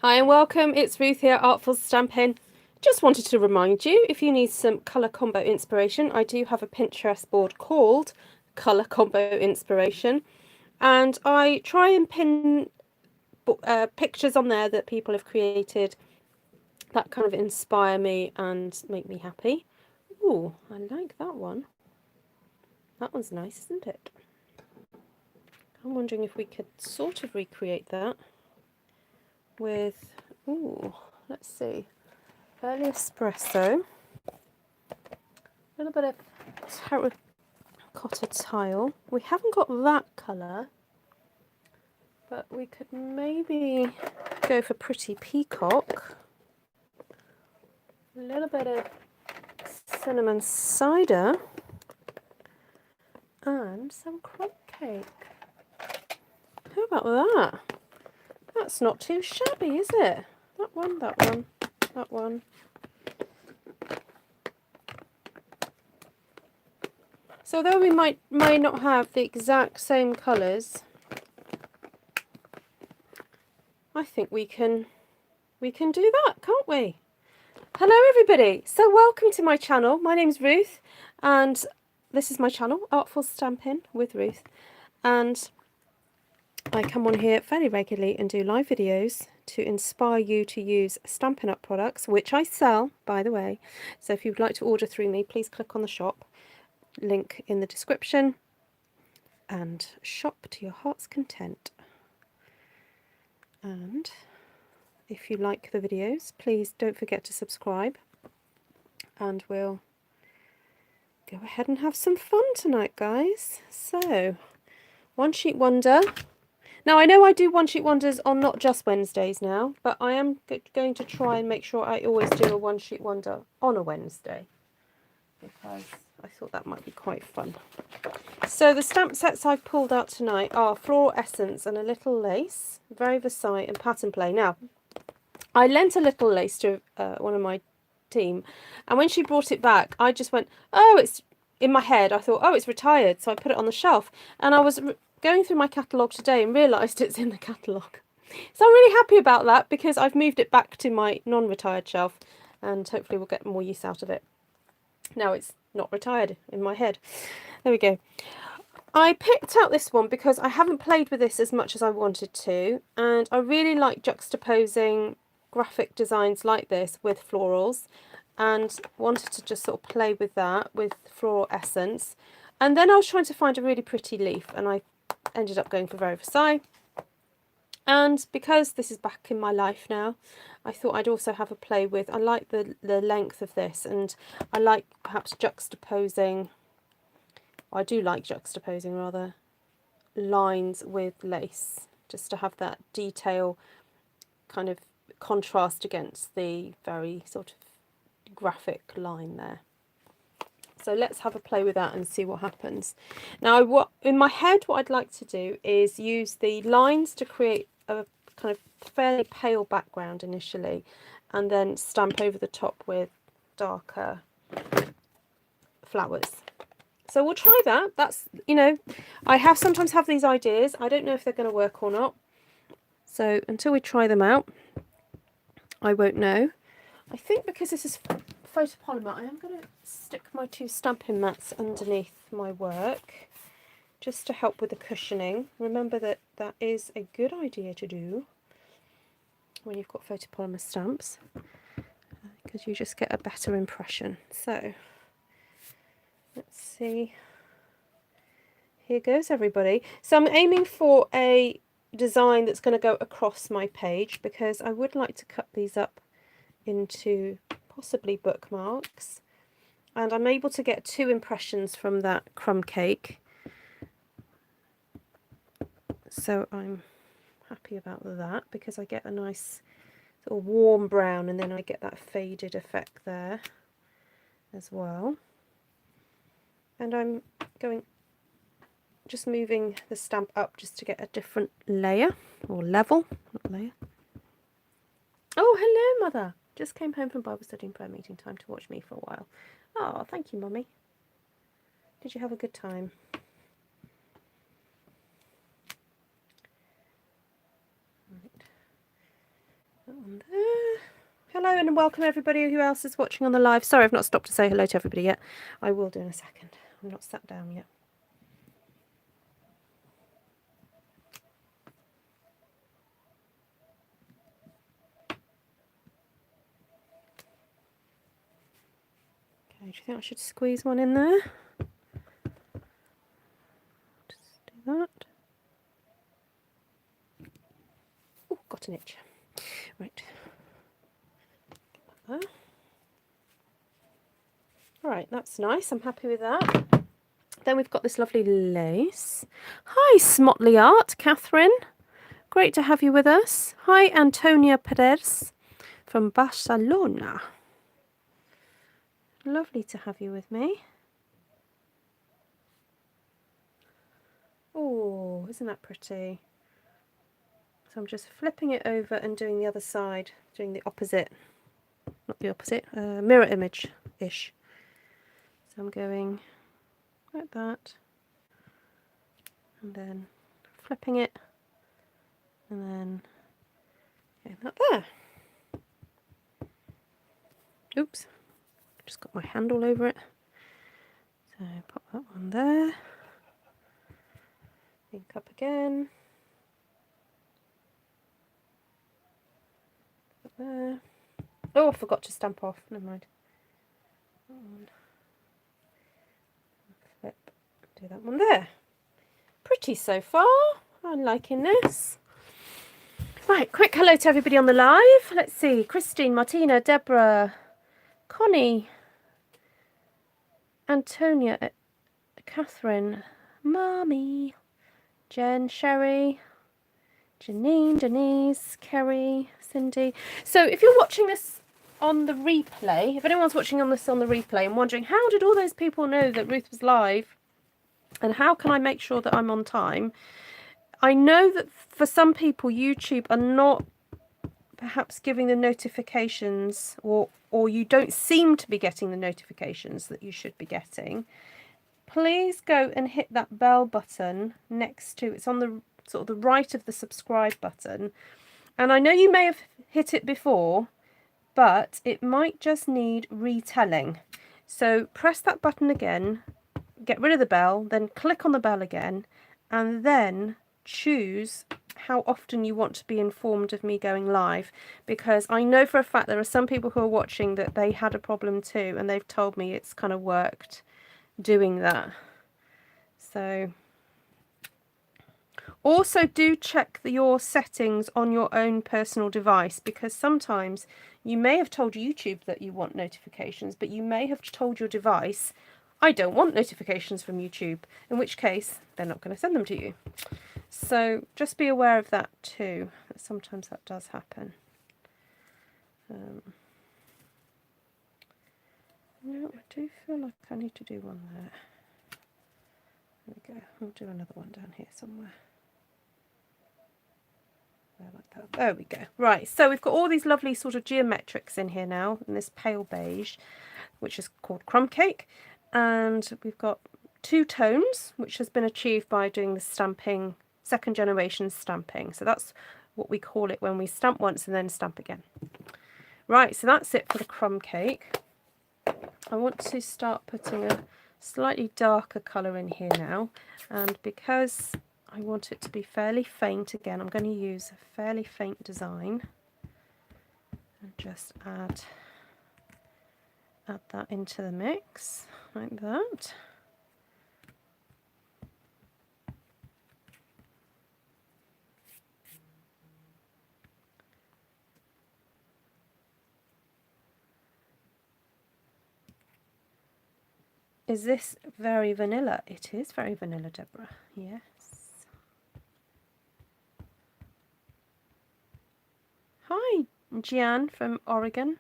Hi and welcome, it's Ruth here, Artful Stampin. Just wanted to remind you, if you need some colour combo inspiration, I do have a Pinterest board called Colour Combo Inspiration, and I try and pin pictures on there that people have created that kind of inspire me and make me happy. Ooh, I like that one. That one's nice, isn't it? I'm wondering if we could sort of recreate that with, ooh, let's see. Early espresso, a little bit of terracotta tile. We haven't got that colour, but we could maybe go for pretty peacock. A little bit of cinnamon cider and some crumb cake. How about that? That's not too shabby, is it? That one, that one, that one. So though we might not have the exact same colours, I think we can do that, can't we? Hello everybody, so welcome to my channel. My name's Ruth and this is my channel, Artful Stampin with Ruth, and I come on here fairly regularly and do live videos to inspire you to use Stampin' Up products, which I sell, by the way. So if you'd like to order through me, please click on the shop link in the description and shop to your heart's content. And if you like the videos, please don't forget to subscribe, and we'll go ahead and have some fun tonight, guys. So, One Sheet Wonder. Now, I know I do One Sheet Wonders on not just Wednesdays now, but I am going to try and make sure I always do a One Sheet Wonder on a Wednesday, because I thought that might be quite fun. So the stamp sets I've pulled out tonight are Floral Essence and a Little Lace, Very Versailles and Pattern Play. Now, I lent a little lace to one of my team, and when she brought it back, I just went, oh, it's in my head. I thought, oh, it's retired, so I put it on the shelf. And I was going through my catalogue today and realised it's in the catalogue. So I'm really happy about that, because I've moved it back to my non-retired shelf, and hopefully we'll get more use out of it. Now it's not retired in my head. There we go. I picked out this one because I haven't played with this as much as I wanted to, and I really like juxtaposing graphic designs like this with florals, and wanted to just sort of play with that with Floral Essence. And then I was trying to find a really pretty leaf, and I ended up going for Very Versailles. And because this is back in my life now, I thought I'd also have a play with, I like the length of this, and I like perhaps juxtaposing, I do like juxtaposing rather, lines with lace, just to have that detail kind of contrast against the very sort of graphic line there. So let's have a play with that and see what happens. Now, in my head, what I'd like to do is use the lines to create a kind of fairly pale background initially, and then stamp over the top with darker flowers. So we'll try that. That's, you know, I sometimes have these ideas. I don't know if they're going to work or not. So until we try them out, I won't know. I think because this is photopolymer, I am going to stick my two stamping mats underneath my work, just to help with the cushioning. Remember that that is a good idea to do when you've got photopolymer stamps, because you just get a better impression. So let's see. Here goes, everybody. So I'm aiming for a design that's going to go across my page, because I would like to cut these up into possibly bookmarks, and I'm able to get two impressions from that crumb cake, so I'm happy about that, because I get a nice sort of warm brown, and then I get that faded effect there as well. And I'm just moving the stamp up just to get a different layer, or level, not layer. Oh, hello, Mother. Just came home from Bible study and prayer meeting. Time to watch me for a while. Oh, thank you, Mummy. Did you have a good time? Right. Oh, on there. Hello and welcome everybody who else is watching on the live. Sorry, I've not stopped to say hello to everybody yet. I will do in a second. I'm not sat down yet. Okay, do you think I should squeeze one in there? Just do that. Oh, got an itch. Right. Get that there. All right, that's nice. I'm happy with that. Then we've got this lovely lace. Hi, Smotley Art, Catherine. Great to have you with us. Hi, Antonia Perez from Barcelona. Lovely to have you with me. Oh, isn't that pretty? So I'm just flipping it over and doing the other side, doing the opposite, not the opposite, mirror image-ish. So I'm going like that, and then flipping it, and then getting that there. Oops, just got my hand all over it. So pop that one there. Ink up again. There. Oh, I forgot to stamp off. Never mind. Flip. Do that one there. Pretty so far. I'm liking this. Right, quick hello to everybody on the live. Let's see. Christine, Martina, Deborah, Connie, Antonia, Catherine, Mommy, Jen, Sherry, Janine, Denise, Kerry, Cindy. So if you're watching this on the replay, if anyone's watching on this on the replay and wondering how did all those people know that Ruth was live and how can I make sure that I'm on time, I know that for some people YouTube are not perhaps giving the notifications, or you don't seem to be getting the notifications that you should be getting. Please go and hit that bell button next to, it's on the sort of the right of the subscribe button, and I know you may have hit it before, but it might just need retelling. So press that button again, get rid of the bell, then click on the bell again, and then choose how often you want to be informed of me going live, because I know for a fact there are some people who are watching that they had a problem too, and they've told me it's kind of worked doing that. So also do check your settings on your own personal device, because sometimes you may have told YouTube that you want notifications, but you may have told your device, I don't want notifications from YouTube, in which case they're not going to send them to you. So just be aware of that too, that sometimes that does happen. No, I do feel like I need to do one there. There we go. I'll do another one down here somewhere. There, like that. There we go. Right, so we've got all these lovely sort of geometrics in here now, in this pale beige, which is called crumb cake. And we've got 2 tones, which has been achieved by doing the stamping, second generation stamping. So that's what we call it when we stamp once and then stamp again. Right, so that's it for the crumb cake. I want to start putting a slightly darker colour in here now, and because I want it to be fairly faint, again I'm going to use a fairly faint design and just add that into the mix like that. Is this very vanilla? It is very vanilla, Deborah. Yes. Hi, Gian from Oregon.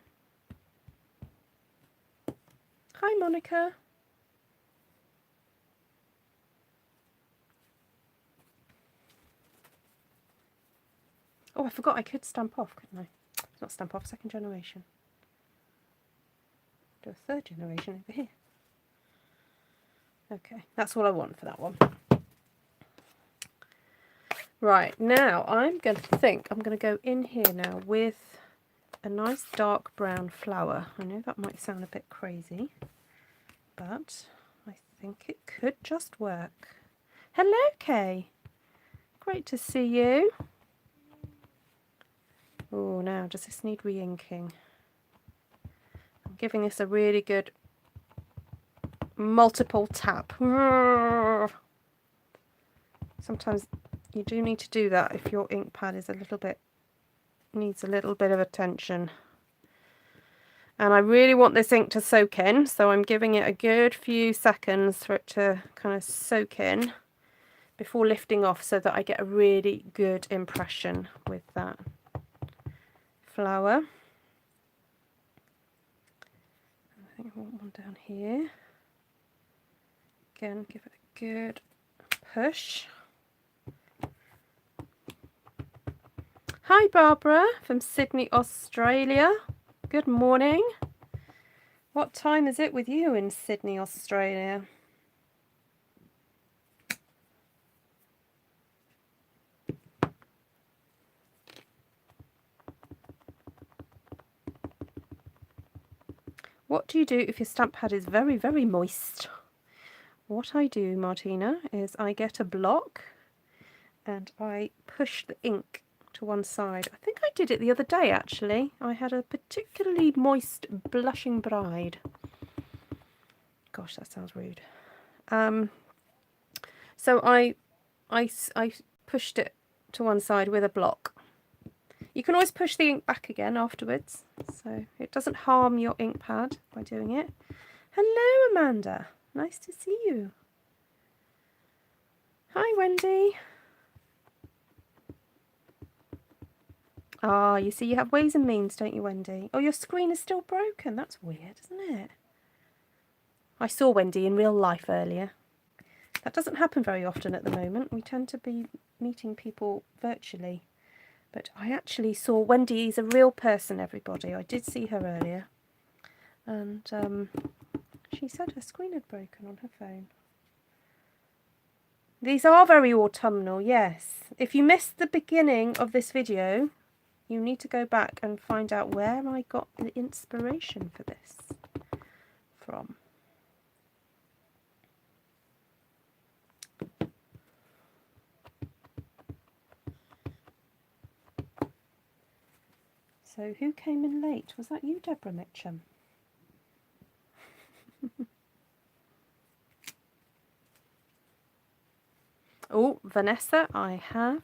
Hi, Monica. Oh, I forgot I could stamp off, couldn't I? Not stamp off, second generation. Do a third generation over here. Okay, that's all I want for that one. Right, now I'm going to go in here now with a nice dark brown flower. I know that might sound a bit crazy, but I think it could just work. Hello, Kay. Great to see you. Oh, now, does this need re-inking? I'm giving this a really good multiple tap. Sometimes you do need to do that if your ink pad is needs a little bit of attention. And I really want this ink to soak in, so I'm giving it a good few seconds for it to kind of soak in before lifting off, so that I get a really good impression with that flower. I think I want one down here. Again, give it a good push. Hi Barbara from Sydney, Australia. Good morning. What time is it with you in Sydney, Australia? What do you do if your stamp pad is very, very moist? What I do, Martina, is I get a block and I push the ink to one side. I think I did it the other day, actually. I had a particularly moist blushing bride. Gosh, that sounds rude. So I pushed it to one side with a block. You can always push the ink back again afterwards, so it doesn't harm your ink pad by doing it. Hello, Amanda. Nice to see you. Hi, Wendy. Ah, you see, you have ways and means, don't you, Wendy? Oh, your screen is still broken. That's weird, isn't it? I saw Wendy in real life earlier. That doesn't happen very often at the moment. We tend to be meeting people virtually. But I actually saw Wendy is a real person, everybody. I did see her earlier. And she said her screen had broken on her phone. These are very autumnal, yes. If you missed the beginning of this video, you need to go back and find out where I got the inspiration for this from. So who came in late? Was that you, Deborah Mitchum? Oh, Vanessa, I have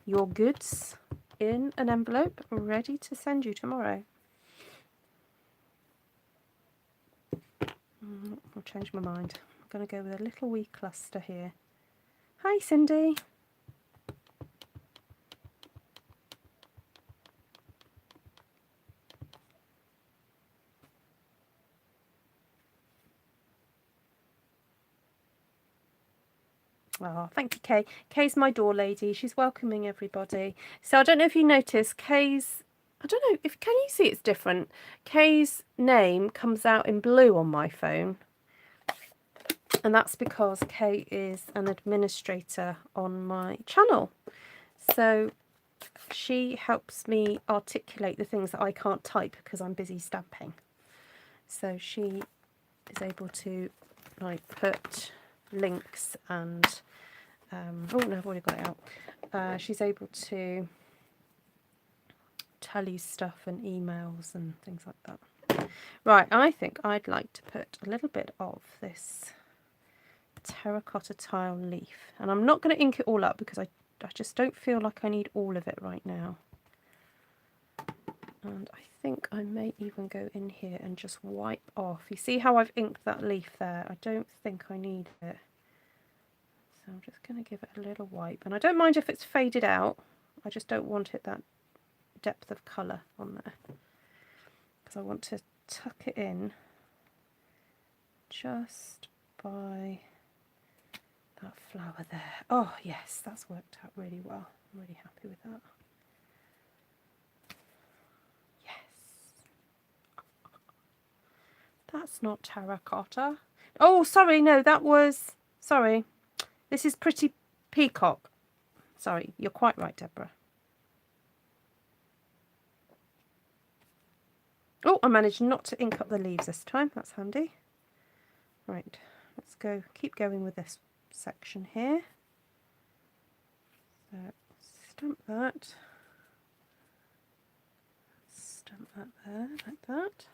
your goods in an envelope ready to send you tomorrow. I'll change my mind. I'm going to go with a little wee cluster here. Hi, Cindy. Oh, thank you, Kay. Kay's my door lady. She's welcoming everybody. So I don't know if you noticed, Kay's, I don't know, can you see it's different? Kay's name comes out in blue on my phone. And that's because Kay is an administrator on my channel. So she helps me articulate the things that I can't type because I'm busy stamping. So she is able to like put links and oh no, I've already got it out. She's able to tell you stuff and emails and things like that. Right, I think I'd like to put a little bit of this terracotta tile leaf, and I'm not going to ink it all up because I just don't feel like I need all of it right now. And I think I may even go in here and just wipe off. You see how I've inked that leaf there? I don't think I need it. So I'm just going to give it a little wipe. And I don't mind if it's faded out. I just don't want it that depth of colour on there. Because I want to tuck it in just by that flower there. Oh yes, that's worked out really well. I'm really happy with that. That's not terracotta. Oh, sorry, no, that was... Sorry. This is Pretty Peacock. Sorry, you're quite right, Deborah. Oh, I managed not to ink up the leaves this time. That's handy. Right, let's go. Keep going with this section here. So stamp that. Stamp that there, like that.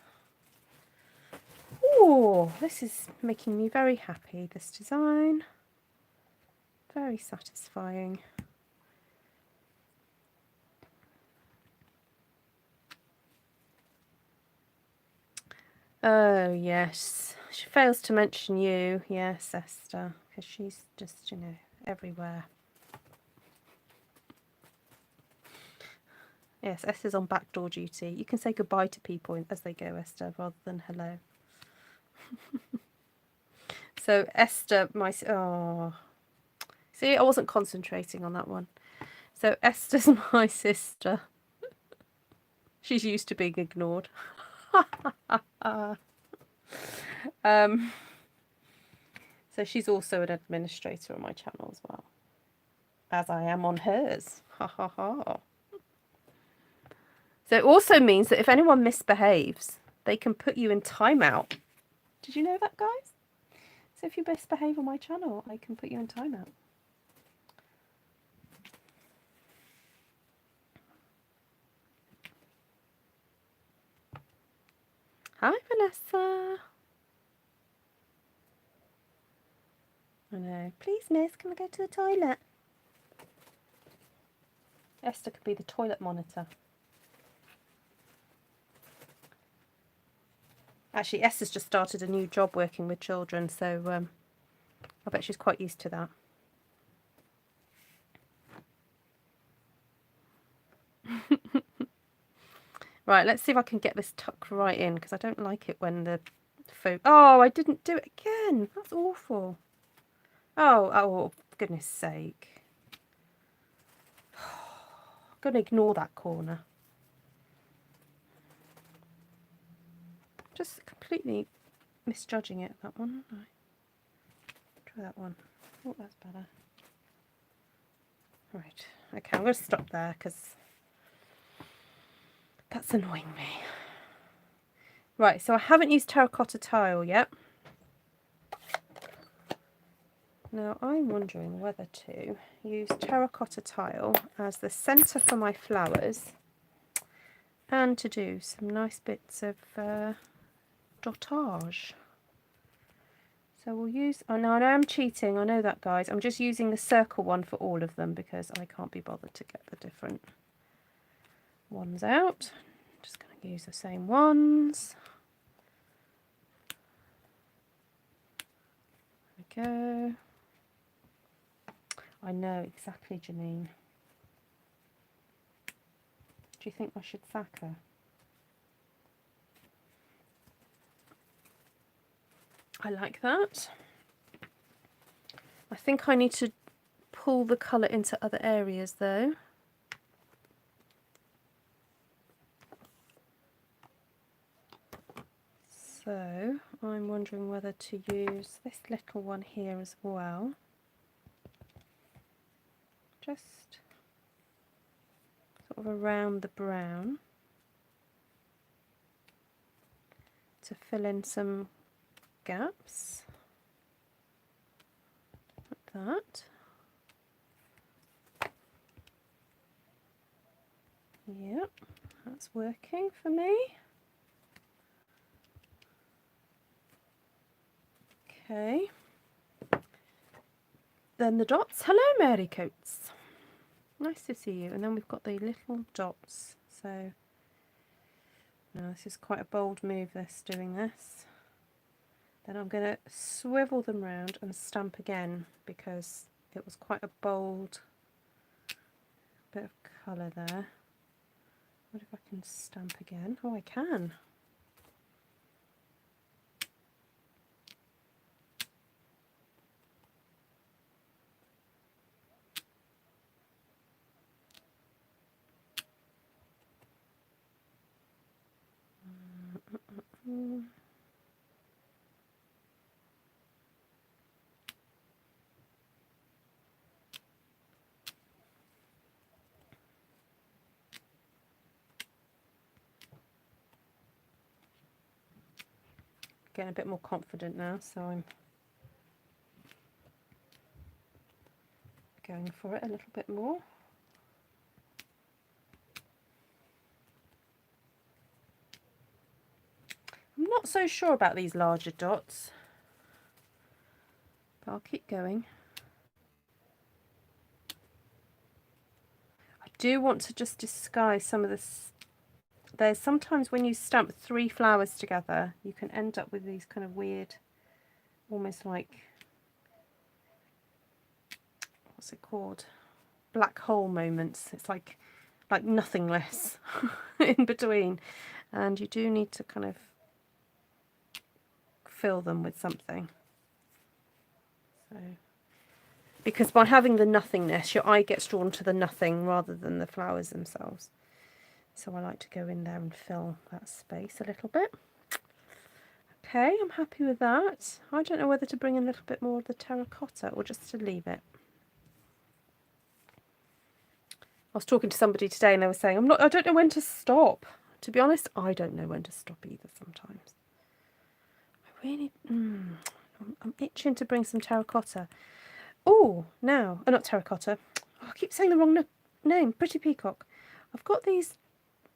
Oh, this is making me very happy, this design. Very satisfying. Oh, yes. She fails to mention you. Yes, Esther, because she's just, you know, everywhere. Yes, Esther's on backdoor duty. You can say goodbye to people as they go, Esther, rather than hello. So Esther, oh, see, I wasn't concentrating on that one. So Esther's my sister. She's used to being ignored. So she's also an administrator on my channel as well, as I am on hers. Ha ha ha. So it also means that if anyone misbehaves, they can put you in timeout. Did you know that, guys? So if you misbehave on my channel, I can put you in timeout. Hi, Vanessa. I know. Please, miss, can I go to the toilet? Esther could be the toilet monitor. Actually, Esther's just started a new job working with children, so I bet she's quite used to that. Right, let's see if I can get this tucked right in, because I don't like it when the foam... Oh, I didn't do it again. That's awful. Oh, for goodness sake. I'm going to ignore that corner. Just completely misjudging it, that one. Right. Try that one. Oh, that's better. Right. Okay, I'm going to stop there because that's annoying me. Right, so I haven't used terracotta tile yet. Now I'm wondering whether to use terracotta tile as the centre for my flowers and to do some nice bits of dotage. So we'll use, oh no, I know I'm cheating, I know that, guys. I'm just using the circle one for all of them because I can't be bothered to get the different ones out. I'm just going to use the same ones. There we go. I know exactly, Janine. Do you think I should sack her? I like that. I think I need to pull the colour into other areas though. So I'm wondering whether to use this little one here as well. Just sort of around the brown to fill in some gaps. Like that. Yep, that's working for me. Okay. Then the dots. Hello, Mary Coates. Nice to see you. And then we've got the little dots. So now this is quite a bold move, doing this. Then I'm going to swivel them round and stamp again because it was quite a bold bit of colour there. What if I can stamp again? Oh, I can. getting a bit more confident now, so I'm going for it a little bit more. I'm not so sure about these larger dots, but I'll keep going. I do want to just disguise some of this. There's sometimes when you stamp 3 flowers together, you can end up with these kind of weird, almost like, what's it called? Black hole moments. It's like nothingness in between. And you do need to kind of fill them with something. So, because by having the nothingness, your eye gets drawn to the nothing rather than the flowers themselves. So I like to go in there and fill that space a little bit. Okay, I'm happy with that. I don't know whether to bring in a little bit more of the terracotta or just to leave it. I was talking to somebody today and they were saying, I don't know when to stop. To be honest, I don't know when to stop either sometimes. I really, I'm itching to bring some terracotta. Oh, now, not terracotta. Oh, I keep saying the wrong name, Pretty Peacock. I've got these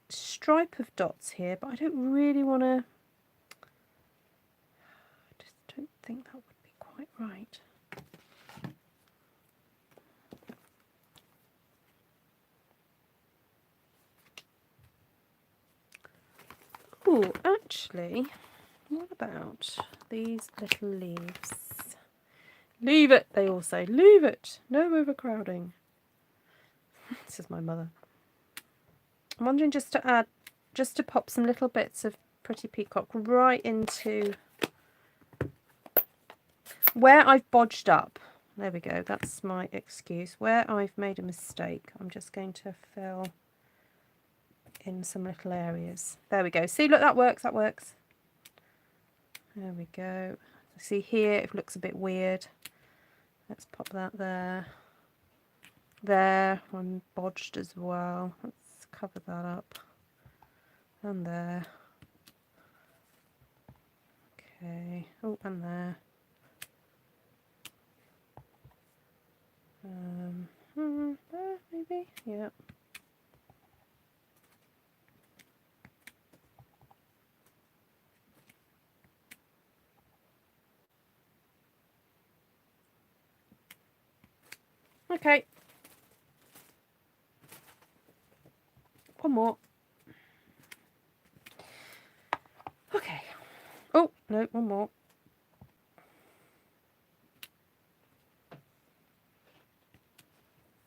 stripe of dots here, but I don't really want to, I just don't think that would be quite right. Oh, actually, what about these little leaves? Leave it, they all say. Leave it. No overcrowding. This is my mother. I'm wondering just to pop some little bits of Pretty Peacock right into where I've bodged up. There we go, that's my excuse. Where I've made a mistake, I'm just going to fill in some little areas. There we go. See, look, that works, that works. There we go. See here, it looks a bit weird. Let's pop that there. There, I'm bodged as well. Let's cover that up. And there. Okay. Oh, and there. There, maybe? Yeah. Okay. One more. Okay. Oh, no, one more.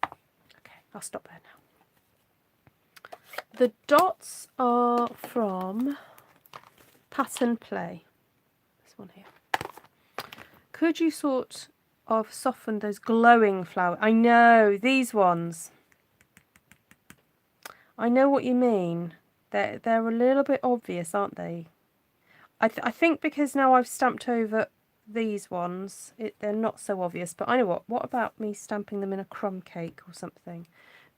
Okay, I'll stop there now. The dots are from Pattern Play. This one here. Could you sort of soften those glowing flowers? I know, these ones. I know what you mean. They're a little bit obvious, aren't they? I think because now I've stamped over these ones, they're not so obvious. But I know what. What about me stamping them in a crumb cake or something?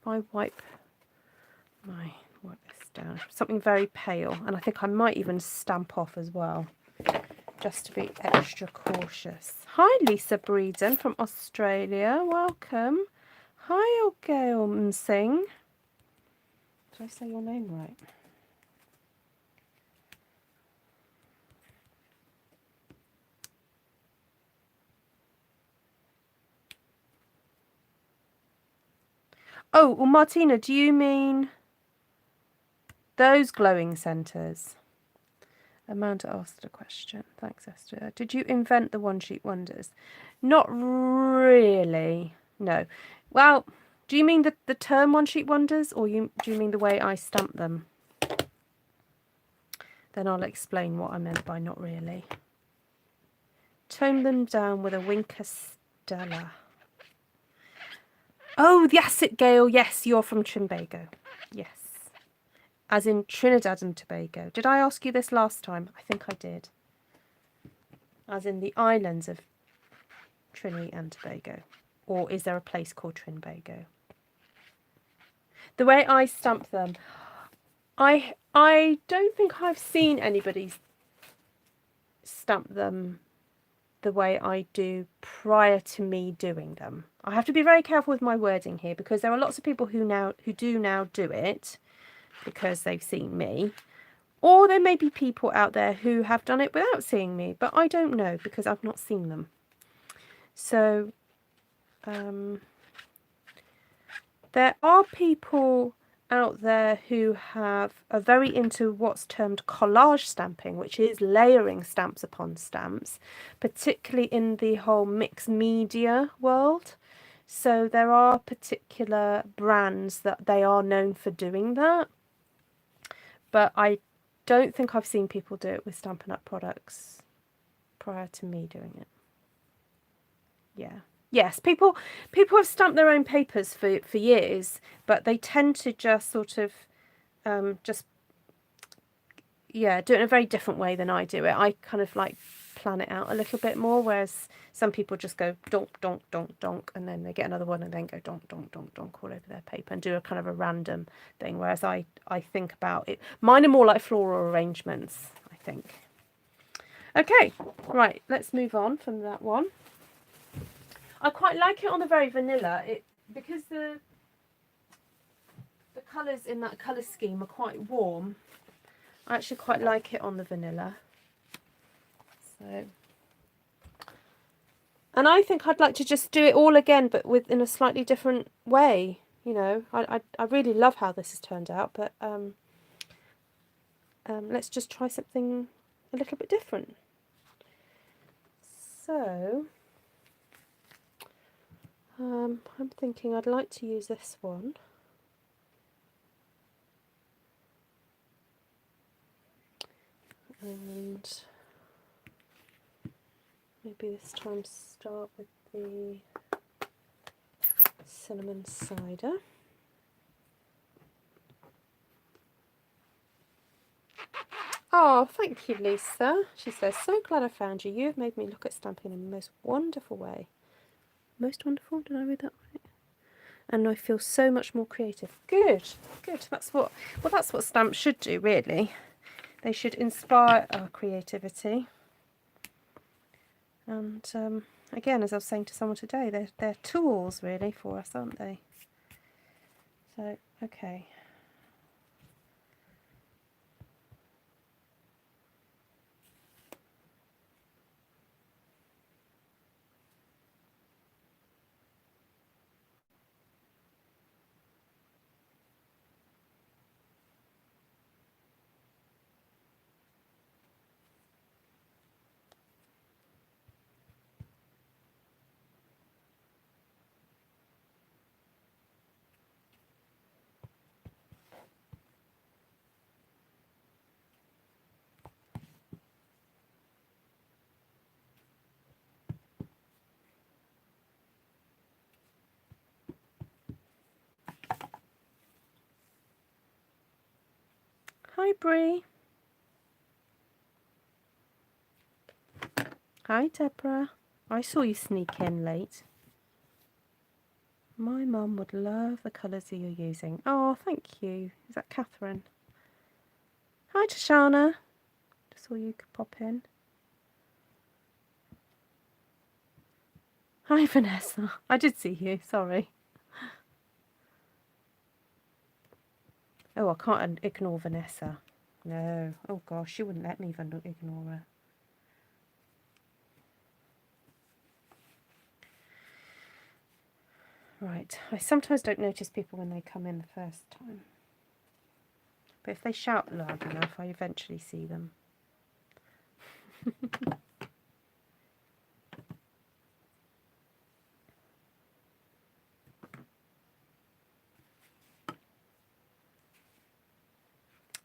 If I wipe this down, something very pale, and I think I might even stamp off as well, just to be extra cautious. Hi, Lisa Breeden from Australia. Welcome. Hi, Gail Singh. Did I say your name right? Oh, well, Martina, do you mean those glowing centres? Amanda asked a question. Thanks, Esther. Did you invent the one-sheet wonders? Not really, no. Well, do you mean the term one-sheet wonders, or do you mean the way I stamp them? Then I'll explain what I meant by not really. Tone them down with a Winker Stella. Oh, yes, Gail. Yes, you're from Trinbago. Yes. As in Trinidad and Tobago. Did I ask you this last time? I think I did. As in the islands of Trinity and Tobago. Or is there a place called Trinbago? The way I stamp them, I don't think I've seen anybody stamp them the way I do prior to me doing them. I have to be very careful with my wording here, because there are lots of people who do now do it because they've seen me, or there may be people out there who have done it without seeing me, but I don't know because I've not seen them. So there are people out there who are very into what's termed collage stamping, which is layering stamps upon stamps, particularly in the whole mixed media world. So there are particular brands that they are known for doing that, but I don't think I've seen people do it with Stampin' Up! Products prior to me doing it. Yeah. Yes, people have stamped their own papers for years, but they tend to just sort of do it in a very different way than I do it. I kind of like plan it out a little bit more, whereas some people just go donk, donk, donk, donk, and then they get another one and then go donk, donk, donk, donk all over their paper and do a kind of a random thing, whereas I think about it. Mine are more like floral arrangements, I think. Okay, right, let's move on from that one. I quite like it on the very vanilla, because the colours in that colour scheme are quite warm. I actually quite like it on the vanilla. So, and I think I'd like to just do it all again, but in a slightly different way. You know, I really love how this has turned out, but let's just try something a little bit different. So I'm thinking I'd like to use this one. And maybe this time start with the cinnamon cider. Oh, thank you, Lisa. She says, so glad I found you. You have made me look at stamping in the most wonderful way. Most wonderful? Did I read that right? And I feel so much more creative. Good, good. That's what stamps should do, really. They should inspire our creativity. And again, as I was saying to someone today, they're tools really for us, aren't they? So, okay. Hi, Bree. Hi, Deborah. I saw you sneak in late. My mum would love the colours that you're using. Oh, thank you. Is that Catherine? Hi, Tashana. Just saw you could pop in. Hi, Vanessa. I did see you. Sorry. Oh, I can't ignore Vanessa. No. Oh, gosh. She wouldn't let me ignore her. Right. I sometimes don't notice people when they come in the first time. But if they shout loud enough, I eventually see them.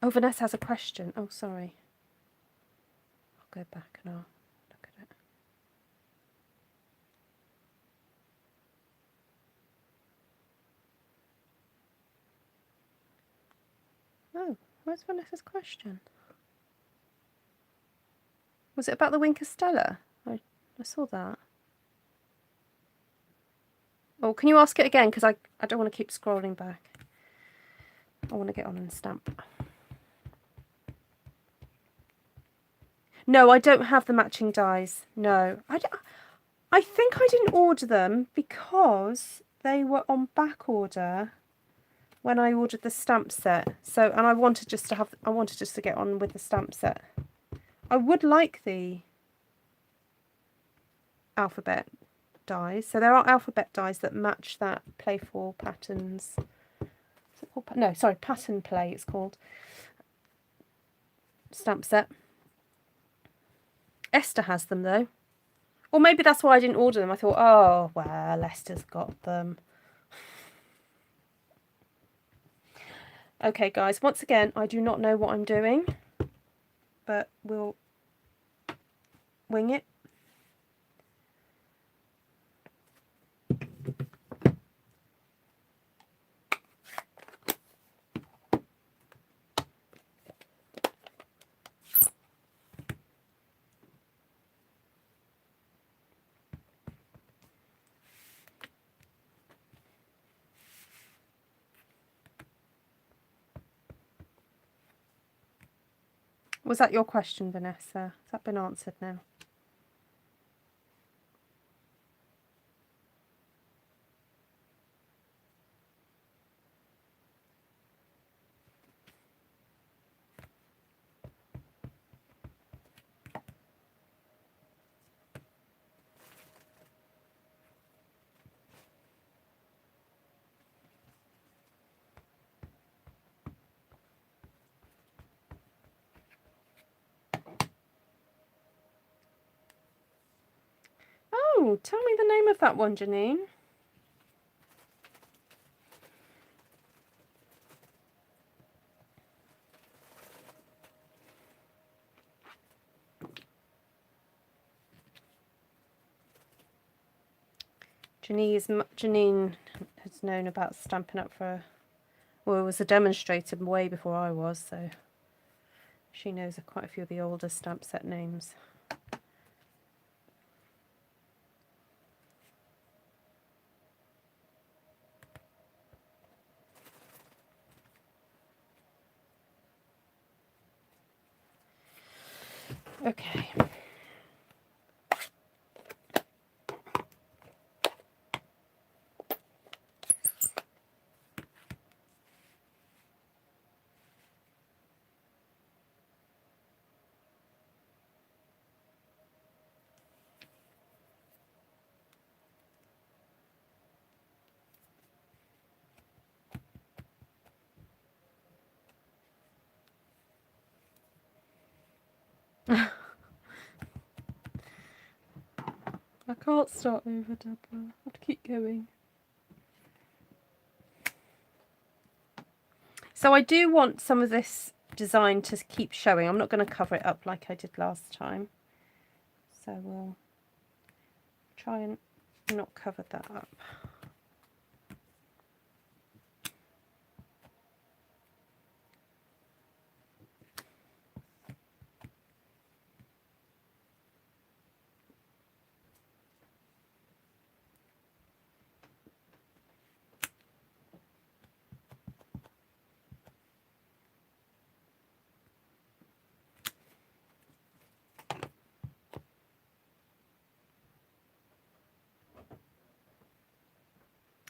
Oh, Vanessa has a question. Oh, sorry. I'll go back and I'll look at it. Oh, where's Vanessa's question? Was it about the Winker Stella? I saw that. Oh, can you ask it again? Because I don't want to keep scrolling back. I want to get on and stamp. No, I don't have the matching dies. No, I think I didn't order them because they were on back order when I ordered the stamp set. So, and I wanted just to get on with the stamp set. I would like the alphabet dies. So there are alphabet dies that match that Playful Patterns. Is it called? No, sorry, Pattern Play. It's called stamp set. Esther has them though. Or maybe that's why I didn't order them. I thought, oh, well, Esther's got them. Okay, guys, once again, I do not know what I'm doing, but we'll wing it. Was that your question, Vanessa? Has that been answered now? Oh, tell me the name of that one, Janine. Janine has known about Stampin' Up for, well, it was a demonstrator way before I was, so she knows quite a few of the older stamp set names. Okay. I can't start over, Deborah. I have to keep going. So I do want some of this design to keep showing. I'm not going to cover it up like I did last time. So we'll try and not cover that up.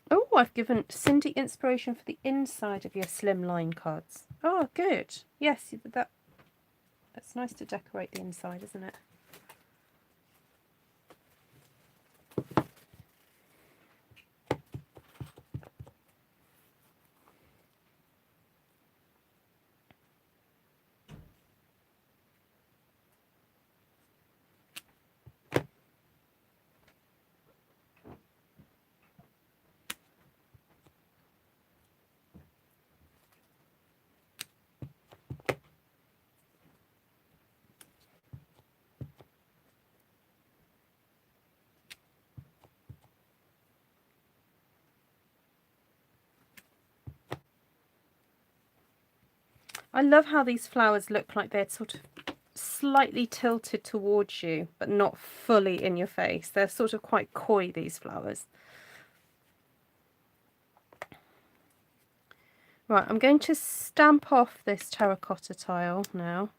Oh, I've given Cindy inspiration for the inside of your slimline cards. Oh, good. Yes, that's nice to decorate the inside, isn't it? I love how these flowers look like they're sort of slightly tilted towards you, but not fully in your face. They're sort of quite coy, these flowers. Right, I'm going to stamp off this terracotta tile now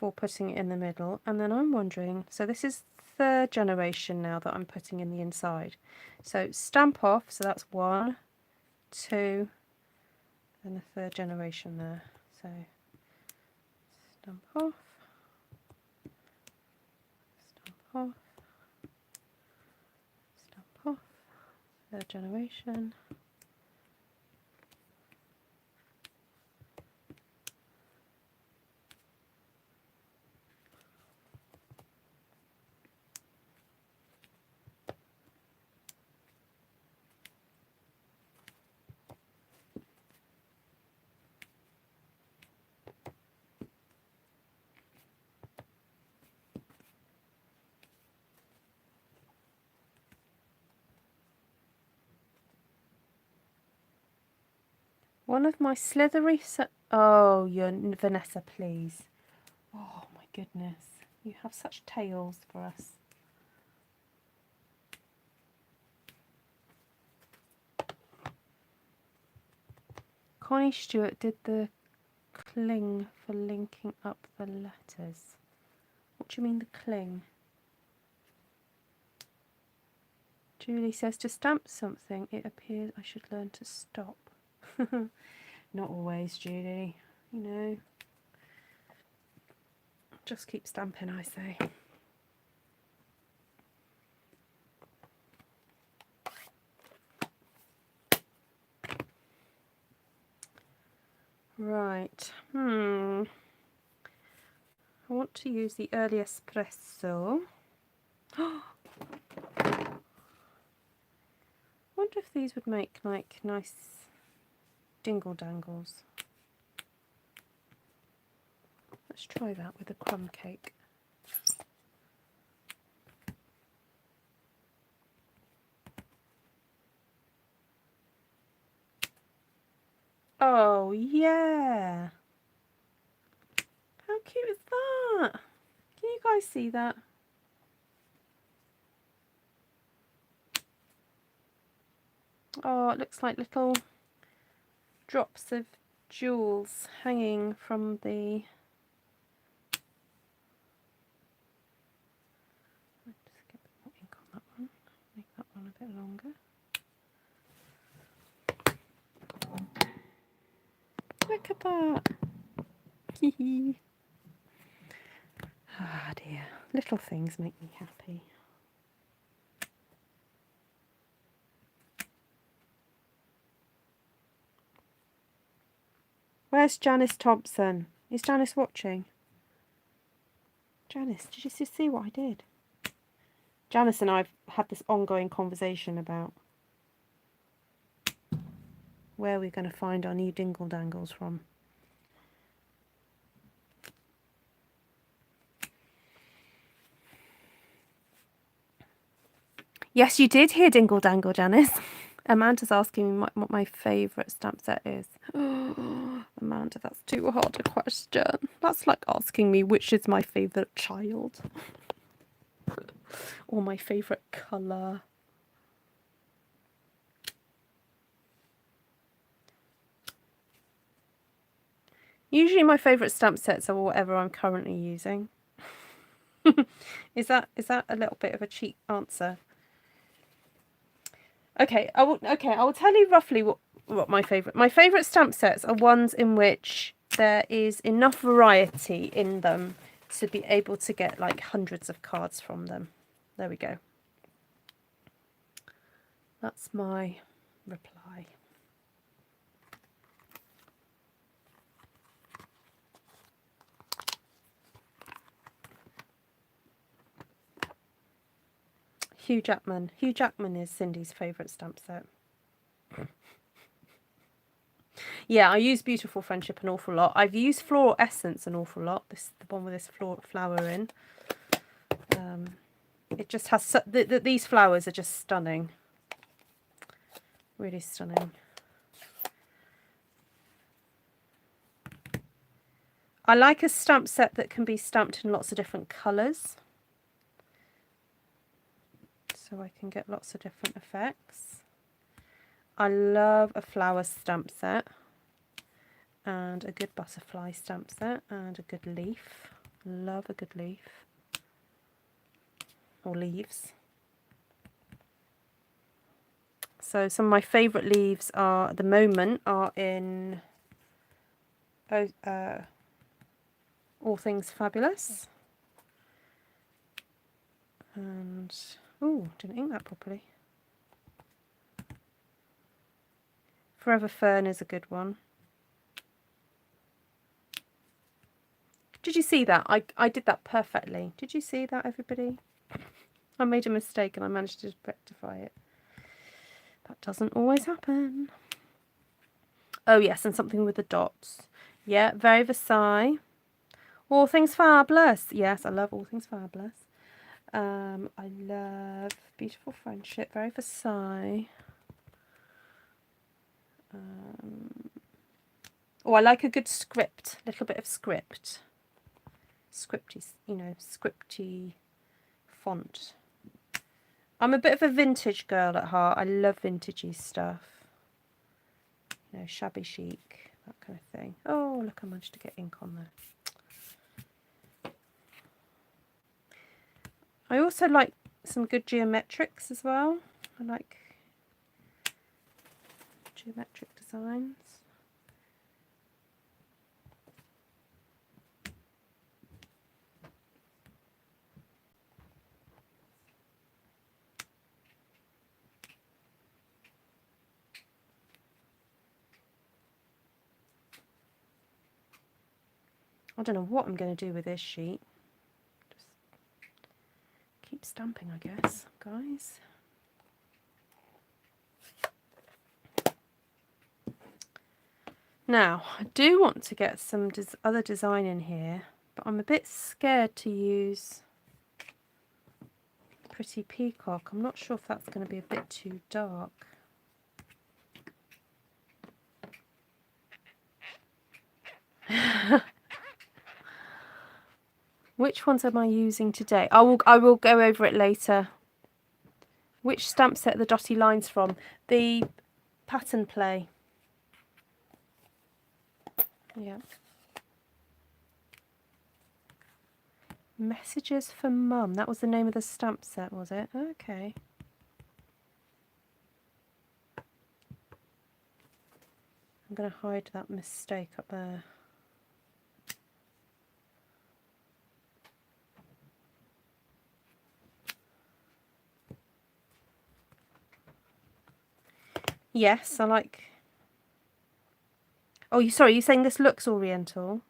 before putting it in the middle. And then I'm wondering, so this is third generation now that I'm putting in the inside. So stamp off, so that's 1, 2, and the third generation there. So stamp off, stamp off, stamp off, third generation. One of my slithery... Oh, you're Vanessa, please. Oh, my goodness. You have such tales for us. Connie Stewart did the cling for linking up the letters. What do you mean the cling? Julie says to stamp something, it appears I should learn to stop. Not always, Julie. You know. Just keep stamping, I say. Right. I want to use the early espresso. Wonder if these would make like nice dingle dangles. Let's try that with a crumb cake. Oh yeah! How cute is that? Can you guys see that? Oh, it looks like little drops of jewels hanging from the... Just get a bit more ink on that one. Make that one a bit longer. Look at that! Ah dear, little things make me happy. Where's Janice Thompson? Is Janice watching? Janice, did you see what I did? Janice and I have had this ongoing conversation about where we're going to find our new dingle dangles from. Yes, you did hear dingle dangle, Janice. Amanda's asking me what my favourite stamp set is. Oh, Amanda, that's too hard a question. That's like asking me which is my favourite child. Or my favourite colour. Usually my favourite stamp sets are whatever I'm currently using. Is that a little bit of a cheap answer? Okay, I will tell you roughly what my favourite stamp sets are ones in which there is enough variety in them to be able to get like hundreds of cards from them. There we go. That's my reply. Hugh Jackman. Hugh Jackman is Cindy's favourite stamp set. Yeah, I use Beautiful Friendship an awful lot. I've used Floral Essence an awful lot. This is the one with this flower in. It just has... these flowers are just stunning. Really stunning. I like a stamp set that can be stamped in lots of different colours. So I can get lots of different effects. I love a flower stamp set. And a good butterfly stamp set. And a good leaf. Love a good leaf. Or leaves. So some of my favourite leaves are, at the moment, are in All Things Fabulous. And, oh, didn't ink that properly. Forever Fern is a good one. Did you see that? I did that perfectly. Did you see that, everybody? I made a mistake and I managed to rectify it. That doesn't always happen. Oh yes, and something with the dots. Yeah, Very Versailles. All Things Fabulous. Yes, I love All Things Fabulous. I love Beautiful Friendship, Very Versailles. Oh, I like a good script, a little bit of script. Scripty, you know, scripty font. I'm a bit of a vintage girl at heart. I love vintagey stuff. You know, shabby chic, that kind of thing. Oh, look, I managed to get ink on there. I also like some good geometrics as well. I like geometric designs. I don't know what I'm going to do with this sheet. Just keep stamping, I guess, guys. Now, I do want to get some other design in here, but I'm a bit scared to use Pretty Peacock. I'm not sure if that's going to be a bit too dark. Which ones am I using today? I will go over it later. Which stamp set are the dotty lines from? The Pattern Play. Yeah. Messages for Mum. That was the name of the stamp set, was it? Okay. I'm going to hide that mistake up there. Yes, I like... Oh, sorry, you're saying this looks oriental?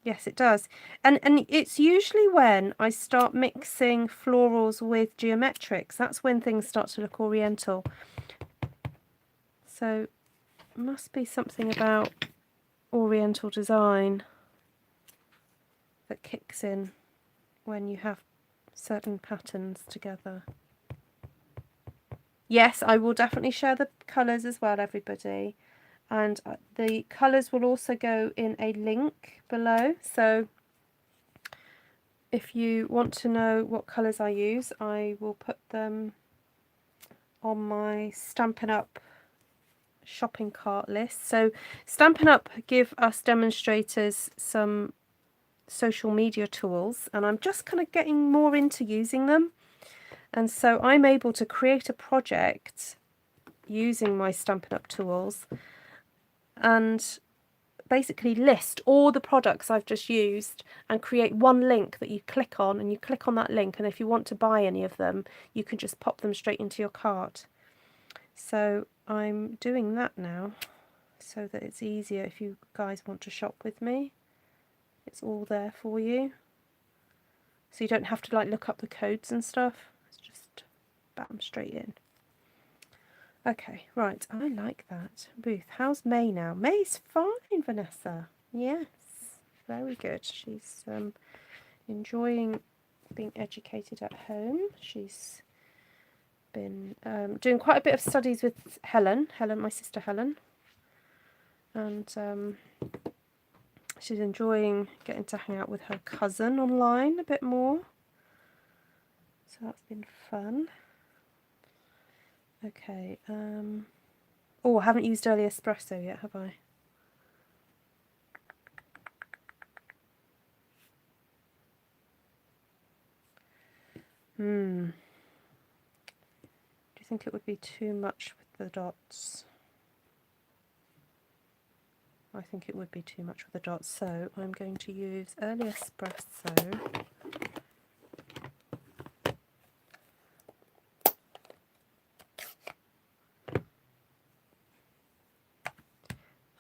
Yes, it does. And it's usually when I start mixing florals with geometrics. That's when things start to look oriental. So, it must be something about oriental design that kicks in when you have certain patterns together. Yes, I will definitely share the colours as well, everybody. And the colours will also go in a link below. So if you want to know what colours I use, I will put them on my Stampin' Up shopping cart list. So Stampin' Up give us demonstrators some social media tools, and I'm just kind of getting more into using them. And so I'm able to create a project using my Stampin' Up tools and basically list all the products I've just used and create one link that you click on, and you click on that link, and if you want to buy any of them, you can just pop them straight into your cart. So I'm doing that now so that it's easier if you guys want to shop with me. It's all there for you. So you don't have to like look up the codes and stuff. It's just bam, straight in. Okay, right, I like that. Ruth, how's May now? May's fine, Vanessa. Yes, very good. She's enjoying being educated at home. She's been doing quite a bit of studies with Helen, my sister Helen. And she's enjoying getting to hang out with her cousin online a bit more. So that's been fun. Okay, oh, I haven't used early espresso yet, have I? Do you think it would be too much with the dots? I think it would be too much with the dots, so I'm going to use Early Espresso.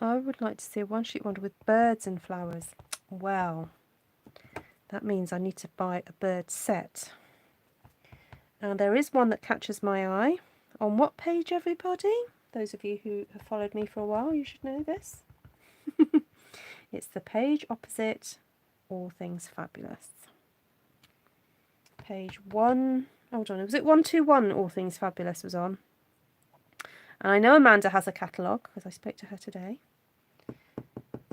I would like to see a one-sheet wonder with birds and flowers. Well, that means I need to buy a bird set. And there is one that catches my eye. On what page, everybody? Those of you who have followed me for a while, you should know this. It's the page opposite All Things Fabulous. Page 1, hold on, was it 121 All Things Fabulous was on? And I know Amanda has a catalogue because I spoke to her today.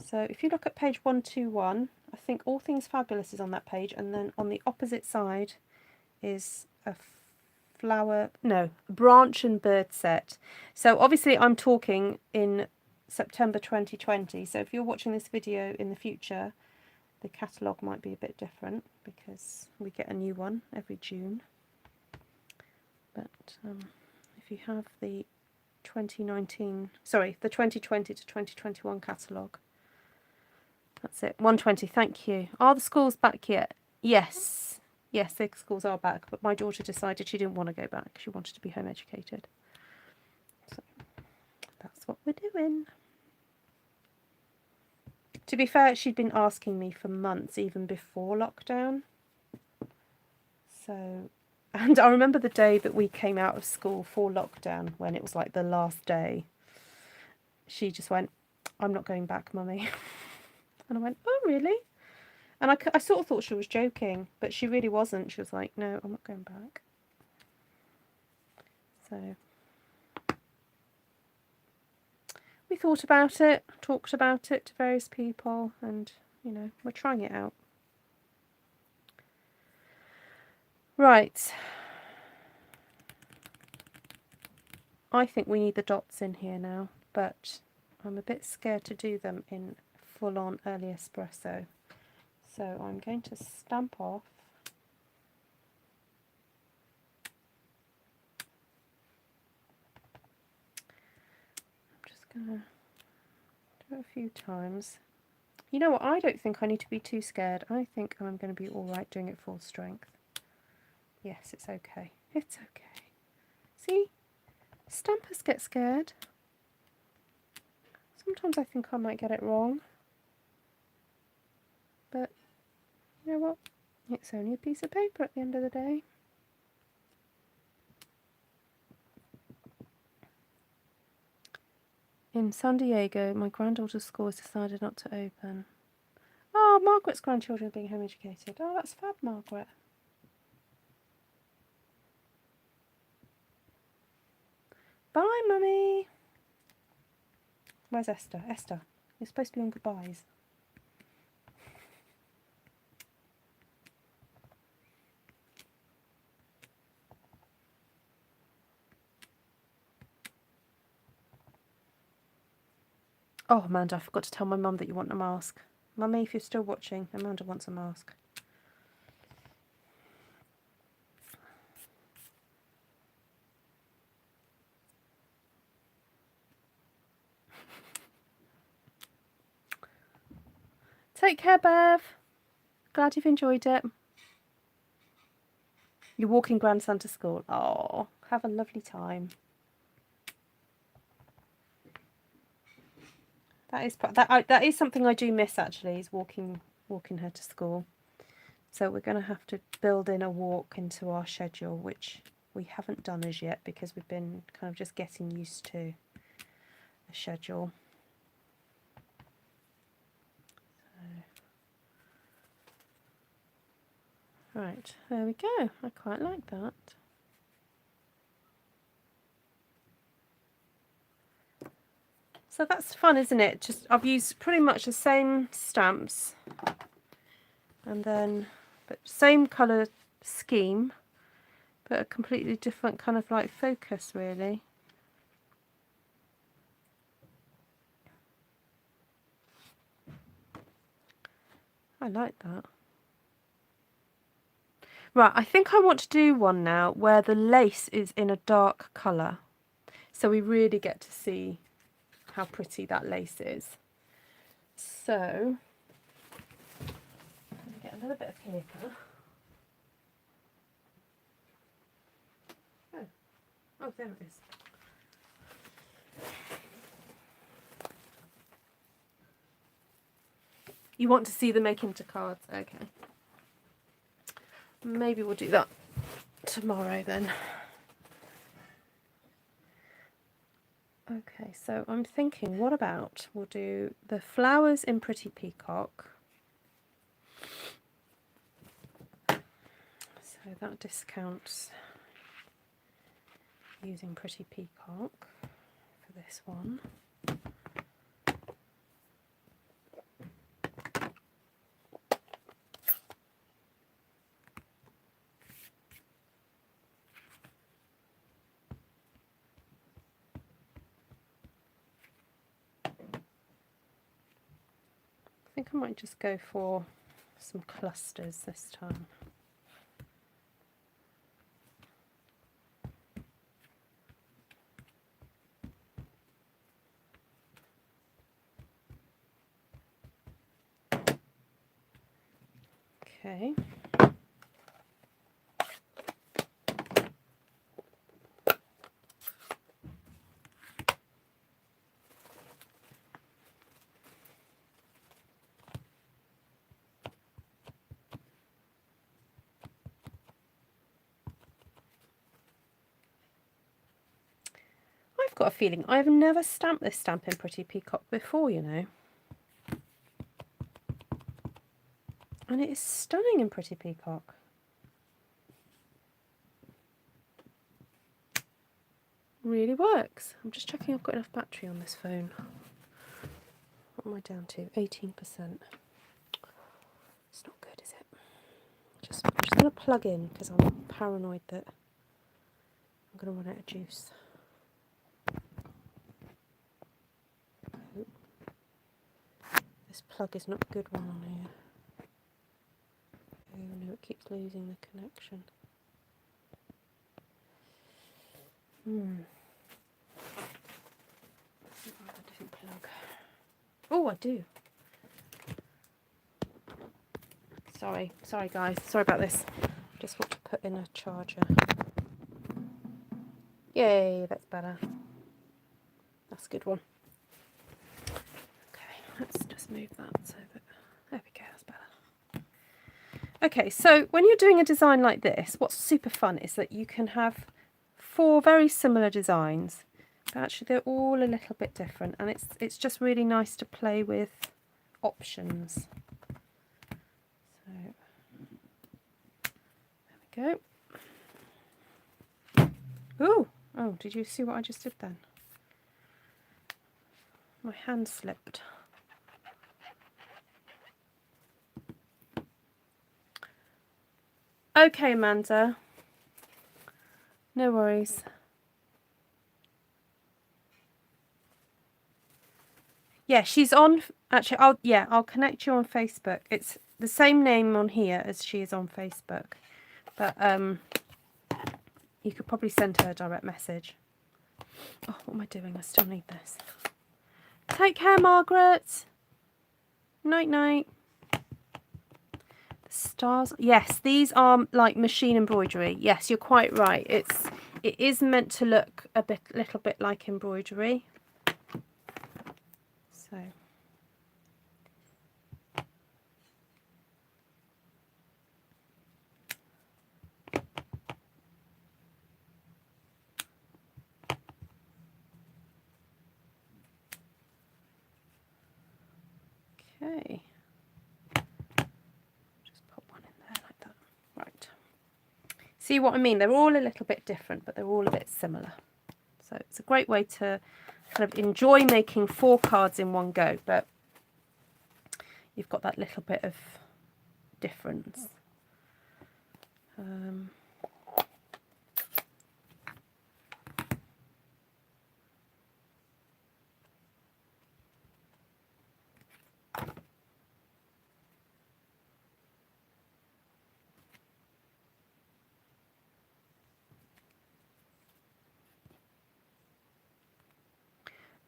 So if you look at page 121, I think All Things Fabulous is on that page, and then on the opposite side is a branch and bird set. So obviously I'm talking in September 2020, so if you're watching this video in the future, the catalogue might be a bit different because we get a new one every June. But if you have the 2020 to 2021 catalogue, that's it. 120, thank you. Are the schools back yet? Yes, the schools are back, but my daughter decided she didn't want to go back. She wanted to be home educated. So that's what we're doing. To be fair, she'd been asking me for months, even before lockdown. So, and I remember the day that we came out of school for lockdown, when it was like the last day. She just went, "I'm not going back, Mummy." And I went, "Oh, really?" And I sort of thought she was joking, but she really wasn't. She was like, "No, I'm not going back." So we thought about it, talked about it to various people, and, you know, we're trying it out. Right. I think we need the dots in here now, but I'm a bit scared to do them in full-on Early Espresso. So I'm going to stamp off gonna do it a few times. You know what, I don't think I need to be too scared. I think I'm going to be alright doing it full strength. Yes, it's okay. It's okay. See? Stampers get scared. Sometimes I think I might get it wrong. But, you know what? It's only a piece of paper at the end of the day. In San Diego, my granddaughter's school has decided not to open. Oh, Margaret's grandchildren are being home educated. Oh, that's fab, Margaret. Bye, Mummy. Where's Esther? Esther, you're supposed to be on goodbyes. Oh, Amanda, I forgot to tell my mum that you want a mask. Mummy, if you're still watching, Amanda wants a mask. Take care, Bev. Glad you've enjoyed it. You're walking grandson to school. Oh, have a lovely time. That is something I do miss, actually, is walking her to school. So we're going to have to build in a walk into our schedule, which we haven't done as yet because we've been kind of just getting used to a schedule. Right, there we go. I quite like that. So that's fun, isn't it? Just I've used pretty much the same stamps, and then but same colour scheme, but a completely different kind of like focus, really. I like that. Right, I think I want to do one now where the lace is in a dark colour, so we really get to see how pretty that lace is. So, let me get a little bit of paper. Oh, there it is. You want to see them make into cards? Okay. Maybe we'll do that tomorrow then. Okay, so I'm thinking, what about we'll do the flowers in Pretty Peacock. So that discounts using Pretty Peacock for this one. I think I might just go for some clusters this time. Okay. I've got a feeling I've never stamped this stamp in Pretty Peacock before, you know. And it is stunning in Pretty Peacock. Really works. I'm just checking I've got enough battery on this phone. What am I down to? 18%. It's not good, is it? I'm just going to plug in because I'm paranoid that I'm going to run out of juice. This plug is not a good one on here. Oh no, it keeps losing the connection. A different plug. Oh, I do. Sorry guys, sorry about this. Just want to put in a charger. Yay, that's better. That's a good one. Okay, let's just move that so that, there we go, that's better. Okay, so when you're doing a design like this, what's super fun is that you can have 4 very similar designs, but actually they're all a little bit different, and it's just really nice to play with options. So there we go. Ooh, oh, did you see what I just did then? My hand slipped. Okay, Amanda. No worries. Yeah, she's on. Actually, I'll connect you on Facebook. It's the same name on here as she is on Facebook, but you could probably send her a direct message. Oh, what am I doing? I still need this. Take care, Margaret. Night night. The stars. Yes, these are like machine embroidery. Yes, you're quite right. It is meant to look a little bit like embroidery. So. Okay. Just pop one in there like that. Right. See what I mean? They're all a little bit different, but they're all a bit similar. So it's a great way to kind of enjoy making 4 cards in one go, but you've got that little bit of difference.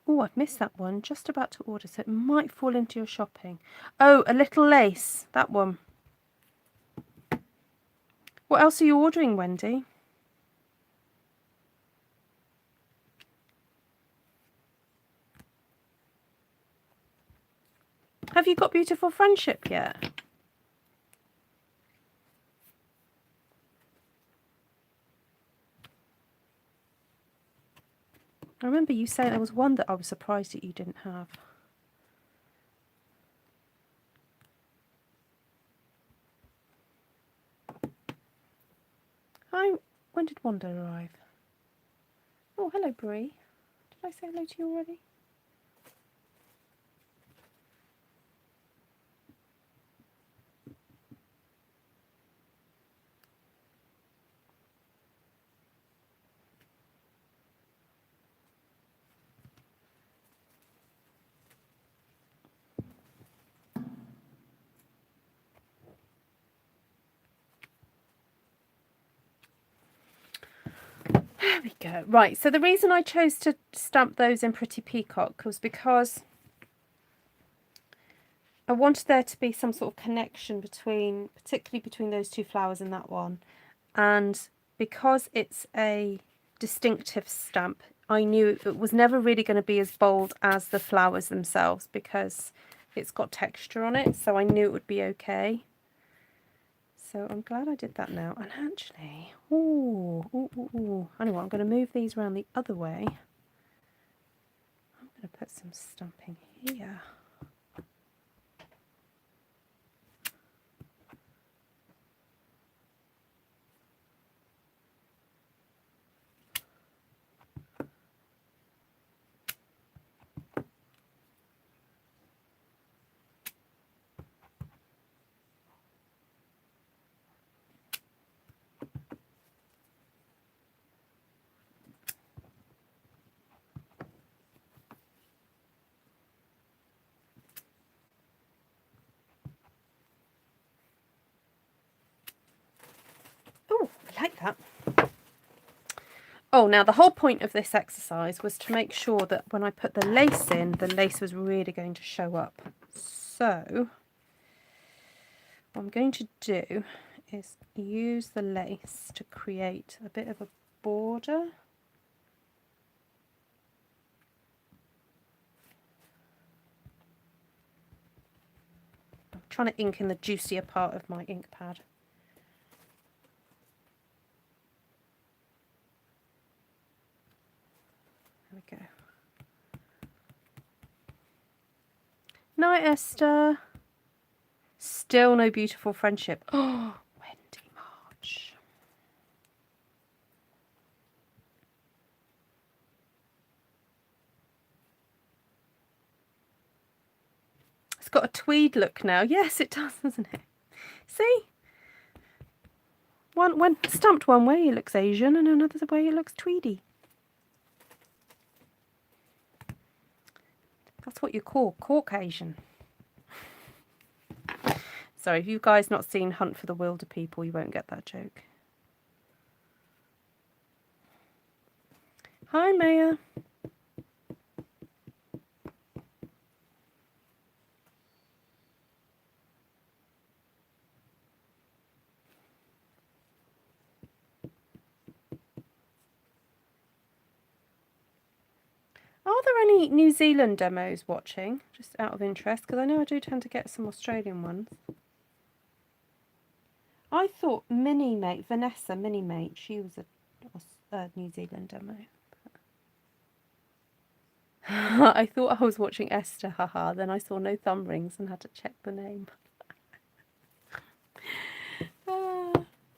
Oh, I've missed that one. Just about to order, so it might fall into your shopping. Oh, a little lace. That one. What else are you ordering, Wendy? Have you got Beautiful Friendship yet? I remember you saying there was one that I was surprised that you didn't have. Hi, when did Wanda arrive? Oh, hello, Brie. Did I say hello to you already? There we go. Right, so the reason I chose to stamp those in Pretty Peacock was because I wanted there to be some sort of connection between, particularly between those two flowers and that one. And because it's a distinctive stamp, I knew it was never really going to be as bold as the flowers themselves because it's got texture on it, so I knew it would be okay. So I'm glad I did that now. And actually, anyway, I'm going to move these around the other way. I'm going to put some stamping here. Oh, I like that. Oh, now the whole point of this exercise was to make sure that when I put the lace in, the lace was really going to show up. So what I'm going to do is use the lace to create a bit of a border. I'm trying to ink in the juicier part of my ink pad. There we go. Night, Esther. Still no Beautiful Friendship. Oh, Wendy March. It's got a tweed look now. Yes, it does, doesn't it? See? One stamped one way it looks Asian and another way it looks tweedy. That's what you call Caucasian. Sorry, if you guys not seen Hunt for the Wilder People, you won't get that joke. Hi, Maya. Are there any New Zealand demos watching, just out of interest? Because I know I do tend to get some Australian ones. I thought Vanessa Minimate, she was a New Zealand demo. I thought I was watching Esther, haha. Then I saw no thumb rings and had to check the name.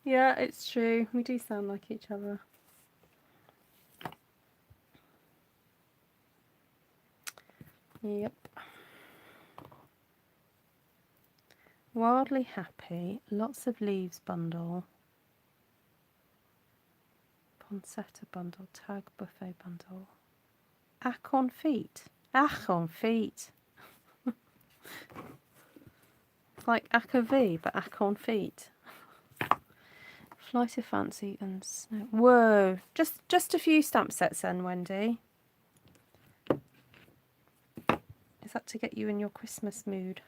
Yeah, it's true. We do sound like each other. Yep. Wildly Happy, Lots of Leaves bundle, Poncetta bundle, Tag Buffet bundle, Acorn Feet. Acorn Feet. It's like Acker V, but Acorn Feet. Flight of Fancy and Snow. Whoa, just a few stamp sets then, Wendy. Is that to get you in your Christmas mood?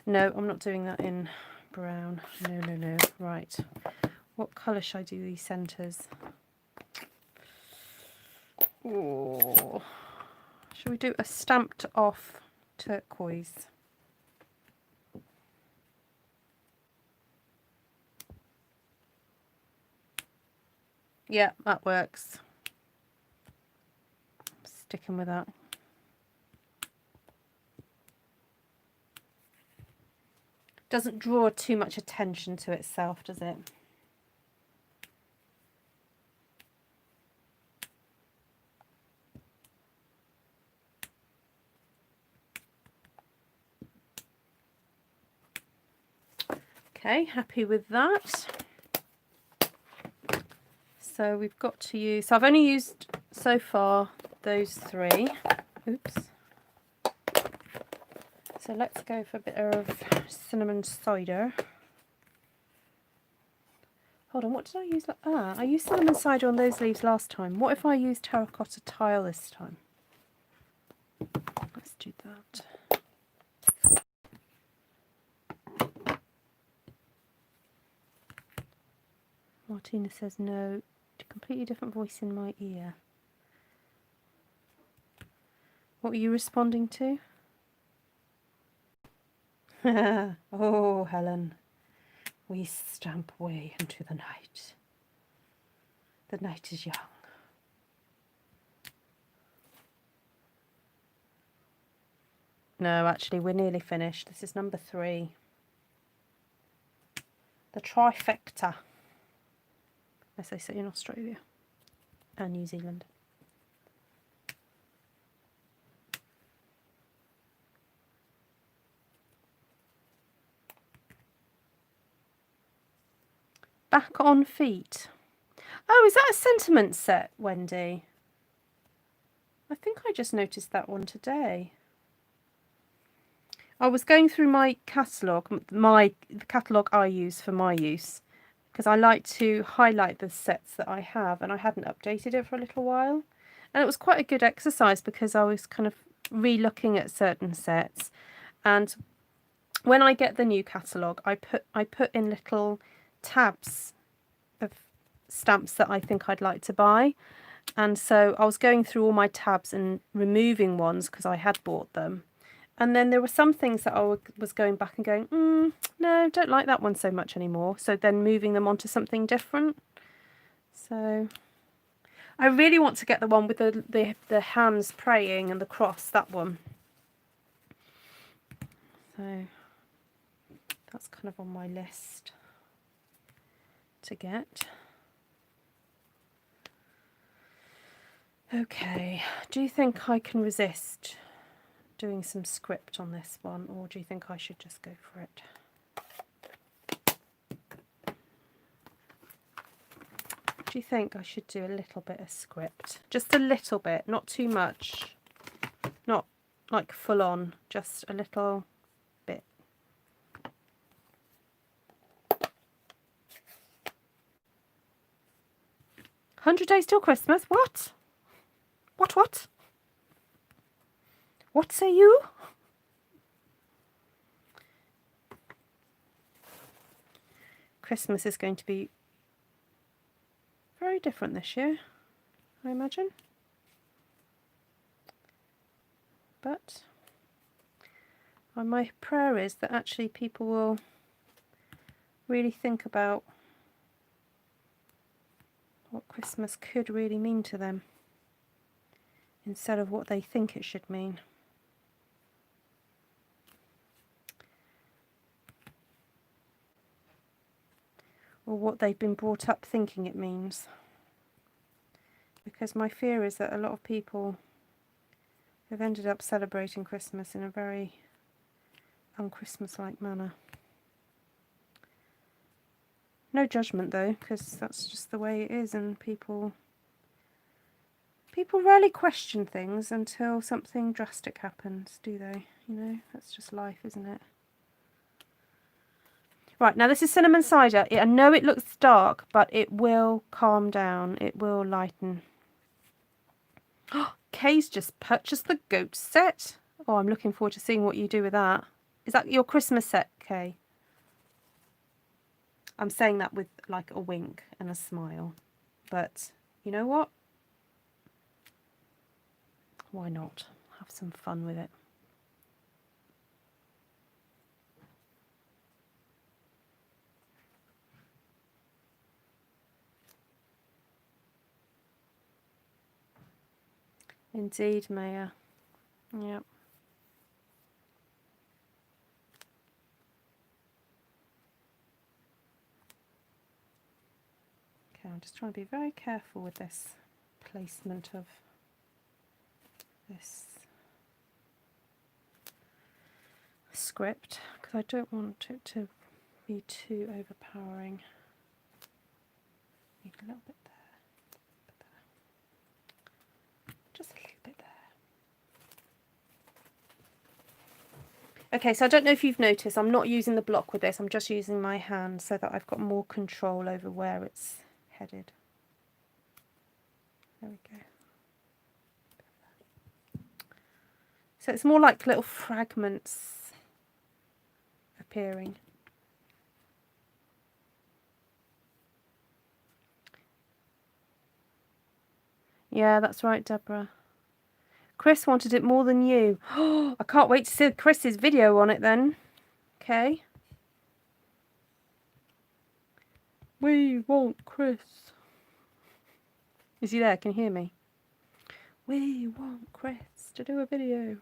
No, I'm not doing that in brown. No, no, no. Right. What colour should I do these centres? Oh, should we do a stamped off turquoise? Yeah, that works. I'm sticking with that. Doesn't draw too much attention to itself, does it? Okay, happy with that. So we've got to use, so I've only used so far those 3. Oops. So let's go for a bit of cinnamon cider. Hold on, what did I use? I used cinnamon cider on those leaves last time. What if I use terracotta tile this time? Let's do that. Martina says no. Completely different voice in my ear. What were you responding to? Oh, Helen. We stamp away into the night. The night is young. No, actually, we're nearly finished. This is number 3. The trifecta, as they say in Australia and New Zealand. Back on feet. Oh, is that a sentiment set, Wendy? I think I just noticed that one today. I was going through my catalogue, the catalogue I use for my use, because I like to highlight the sets that I have, and I hadn't updated it for a little while. And it was quite a good exercise because I was kind of re-looking at certain sets, and when I get the new catalogue, I put in little tabs of stamps that I think I'd like to buy. And so I was going through all my tabs and removing ones because I had bought them. And then there were some things that I was going back and going, no, don't like that one so much anymore. So then moving them on to something different. So I really want to get the one with the hands praying and the cross, that one. So that's kind of on my list to get. Okay, do you think I can resist doing some script on this one, or do you think I should just go for it? Do you think I should do a little bit of script? Just a little bit, not too much. Not like full on, just a little bit. "100 days till Christmas? What? What? What say you?" Christmas is going to be very different this year, I imagine. But my prayer is that actually people will really think about what Christmas could really mean to them instead of what they think it should mean. Or what they've been brought up thinking it means. Because my fear is that a lot of people have ended up celebrating Christmas in a very un-Christmas-like manner. No judgment though, because that's just the way it is, and people rarely question things until something drastic happens, do they? You know, that's just life, isn't it? Right, now this is cinnamon cider. I know it looks dark, but it will calm down. It will lighten. Kay's just purchased the goat set. Oh, I'm looking forward to seeing what you do with that. Is that your Christmas set, Kay? I'm saying that with like a wink and a smile. But you know what? Why not? Have some fun with it. Indeed, Maya. Yep. Okay, I'm just trying to be very careful with this placement of this script because I don't want it to be too overpowering. Need a little bit there. Just a little bit there. Okay, so I don't know if you've noticed, I'm not using the block with this, I'm just using my hand so that I've got more control over where it's headed. There we go. So it's more like little fragments appearing. Yeah, that's right, Deborah. Chris wanted it more than you. Oh, I can't wait to see Chris's video on it then. Okay. We want Chris. Is he there? Can you hear me? We want Chris to do a video.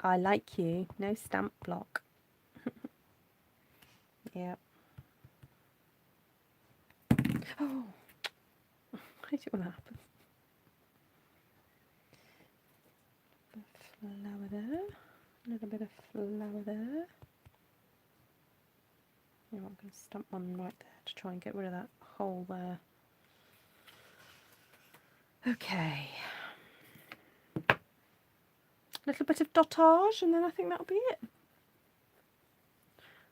I like you. No stamp block. Yep. Oh, I hate it when that happens. Flower there. A little bit of flower there. Yeah, I'm going to stamp one right there to try and get rid of that hole there. Okay. A little bit of dottage and then I think that'll be it.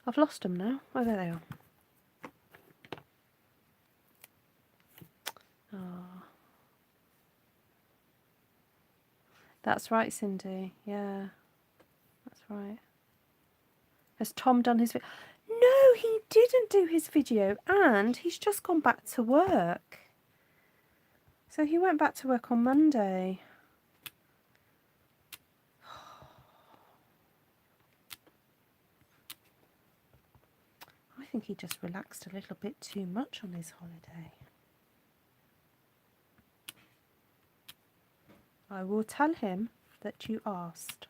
I've lost them now. Oh, there they are. Oh. That's right, Cindy. Yeah, that's right. Has Tom done his video? No, he didn't do his video and he's just gone back to work. So he went back to work on Monday. I think he just relaxed a little bit too much on his holiday. I will tell him that you asked.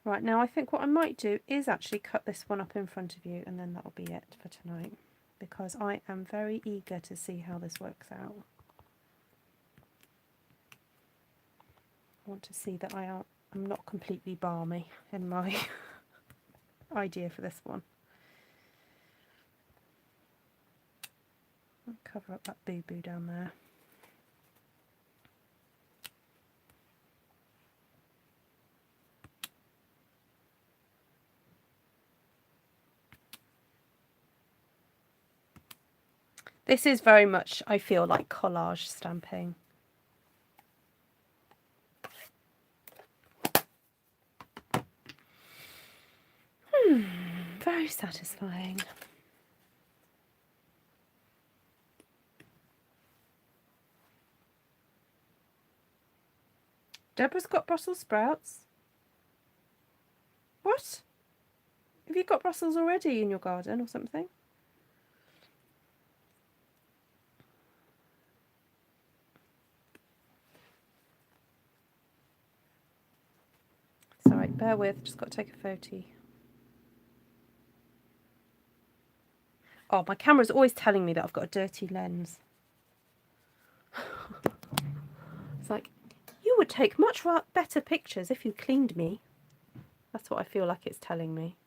Right, now I think what I might do is actually cut this one up in front of you and then that'll be it for tonight because I am very eager to see how this works out. I want to see that I'm not completely balmy in my idea for this one. I'll cover up that boo-boo down there. This is very much, I feel, like collage stamping. Very satisfying. Deborah's got Brussels sprouts. What? Have you got Brussels already in your garden or something? It's alright, bear with, just got to take a photo. Oh, my camera's always telling me that I've got a dirty lens. It's like, you would take much better pictures if you cleaned me. That's what I feel like it's telling me.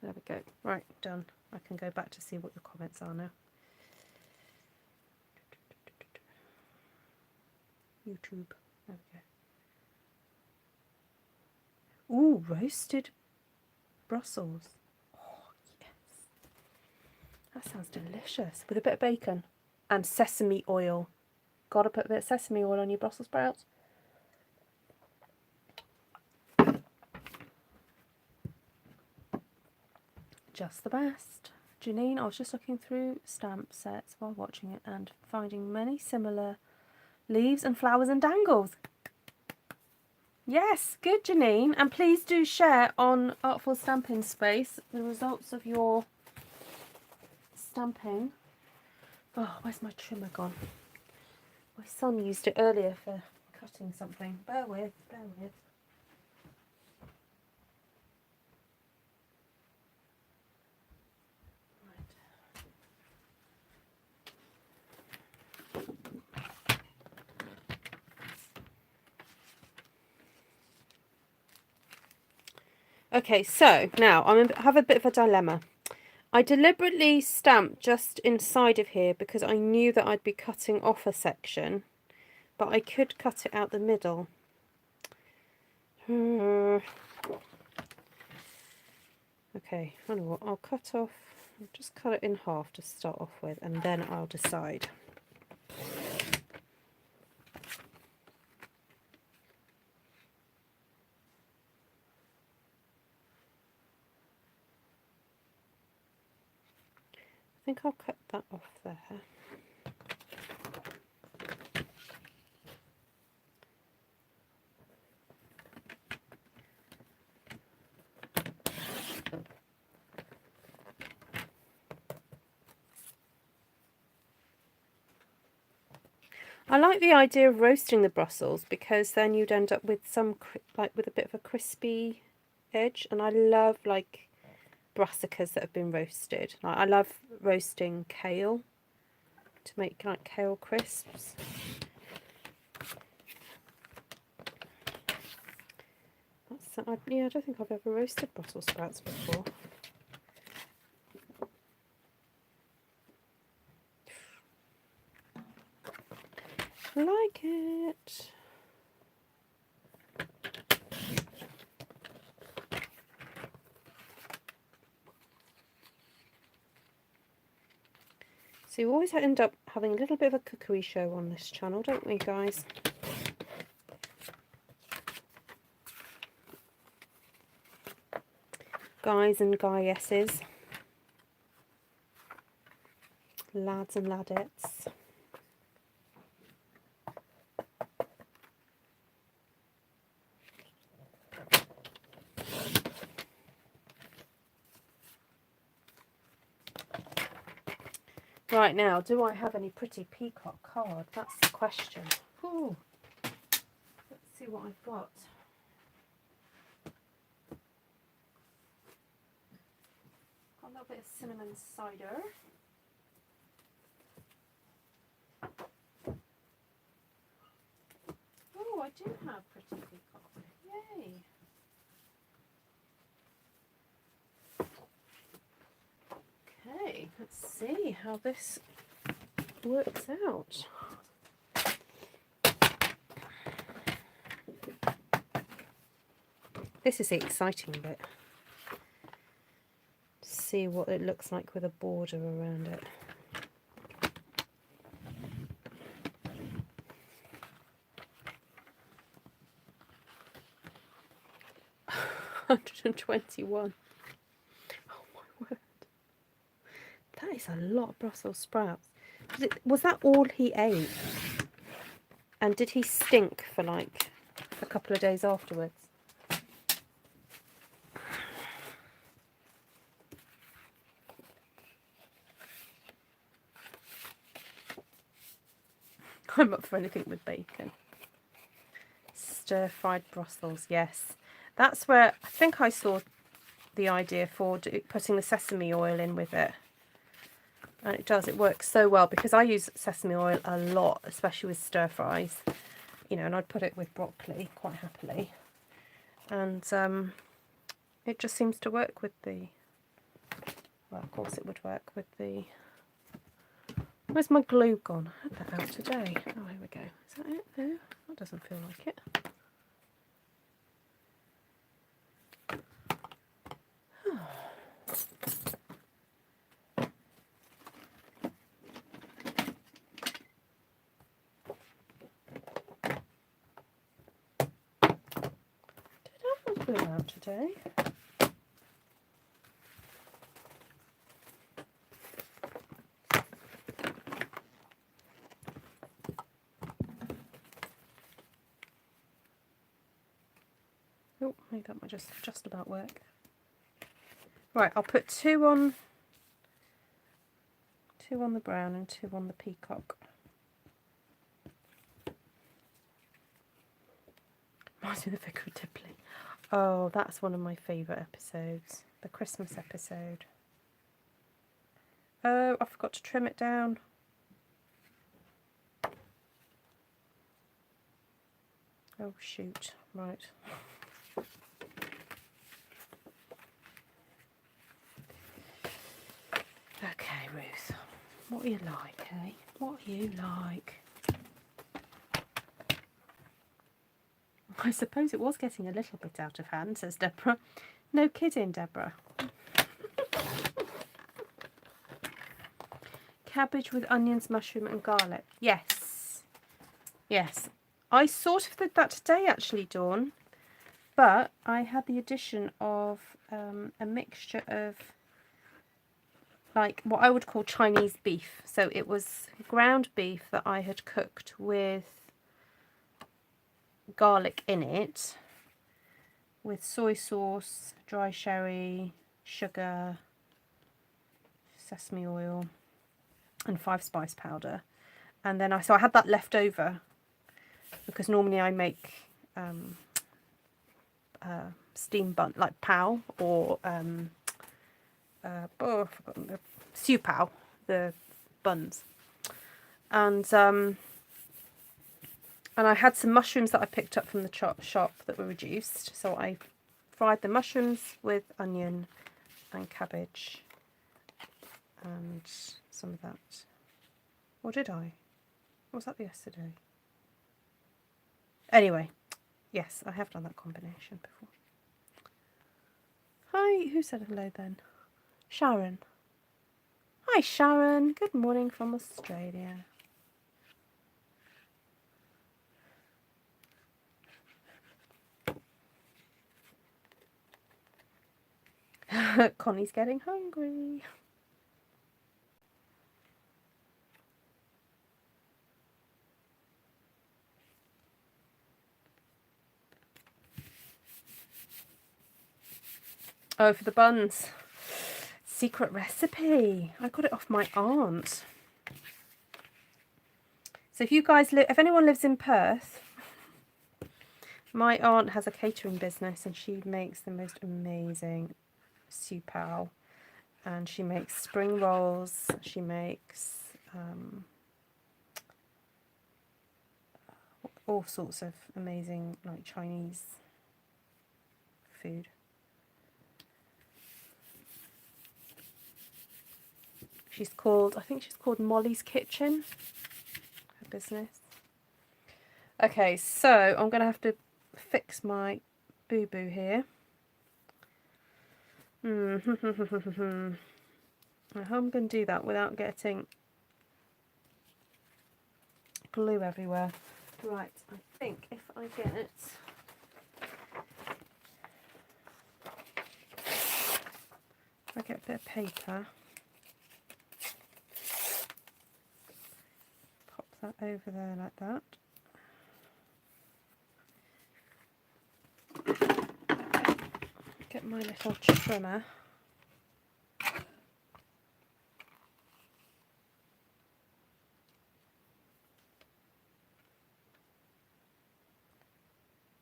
There we go. Right, done. I can go back to see what your comments are now. YouTube. There we go. Ooh, roasted Brussels. Oh, yes. That sounds delicious. With a bit of bacon and sesame oil. Gotta put a bit of sesame oil on your Brussels sprouts. Just the best. Janine, I was just looking through stamp sets while watching it and finding many similar leaves and flowers and dangles. Yes, good, Janine. And please do share on Artful Stampin Space the results of your stamping. Oh, where's my trimmer gone? My son used it earlier for cutting something. Bear with, bear with. Okay, so now I have a bit of a dilemma. I deliberately stamped just inside of here because I knew that I'd be cutting off a section, but I could cut it out the middle. Okay, I know what, I'll just cut it in half to start off with, and then I'll decide. I think I'll cut that off there. I like the idea of roasting the Brussels because then you'd end up with some with a bit of a crispy edge, and I love like brassicas that have been roasted. Like, I love roasting kale to make like kale crisps. Yeah, I don't think I've ever roasted Brussels sprouts before. I like it. So we always end up having a little bit of a cookery show on this channel, don't we, guys? Guys and guyeses. Lads and ladettes. Right, now, do I have any pretty peacock card? That's the question. Ooh. Let's see what I've got. Got a little bit of cinnamon cider. Oh, I do have pretty peacock. Yay! Okay, let's see how this works out. This is the exciting bit. See what it looks like with a border around it. $121. Oh my word. That is a lot of Brussels sprouts. Was that all he ate? And did he stink for like a couple of days afterwards? I'm up for anything with bacon. Stir-fried Brussels, yes. That's where I think I saw the idea for putting the sesame oil in with it. And it does, it works so well because I use sesame oil a lot, especially with stir fries. You know, and I'd put it with broccoli quite happily. And it just seems to work with the Well, of course it would work with the... Where's my glue gone? I had that out today. Oh, here we go. Is that it? No, that doesn't feel like it. Did I have my glue out today? Oh, maybe that might just about work. Right, I'll put two on the brown and two on the peacock. Reminds me of the Vicar of Dibley. Oh, that's one of my favourite episodes. The Christmas episode. Oh, I forgot to trim it down. Oh, shoot. Right. Okay, Ruth. What are you like, eh? What are you like? I suppose it was getting a little bit out of hand, says Deborah. No kidding, Deborah. Cabbage with onions, mushroom and garlic. Yes. Yes. I sort of did that today, actually, Dawn. But I had the addition of a mixture of, like, what I would call Chinese beef. So it was ground beef that I had cooked with garlic in it, with soy sauce, dry sherry, sugar, sesame oil and 5-spice powder. And then so I had that left over, because normally I make steam bun, like pow, or oh, I've forgotten the siu pow, the buns. And I had some mushrooms that I picked up from the shop that were reduced. So I fried the mushrooms with onion and cabbage and some of that. Or did I? Or was that yesterday? Anyway, yes, I have done that combination before. Hi, who said hello then? Sharon. Hi, Sharon. Good morning from Australia. Connie's getting hungry. Oh, for the buns. Secret recipe. I got it off my aunt. So if you guys if anyone lives in Perth, my aunt has a catering business and she makes the most amazing siu pow. And she makes spring rolls. She makes all sorts of amazing, like, Chinese food. She's called, I think she's called Molly's Kitchen, her business. Okay, so I'm going to have to fix my boo-boo here. How am I going to do that without getting glue everywhere? Right, I think if I get a bit of paper, pop that over there like that. Get my little trimmer.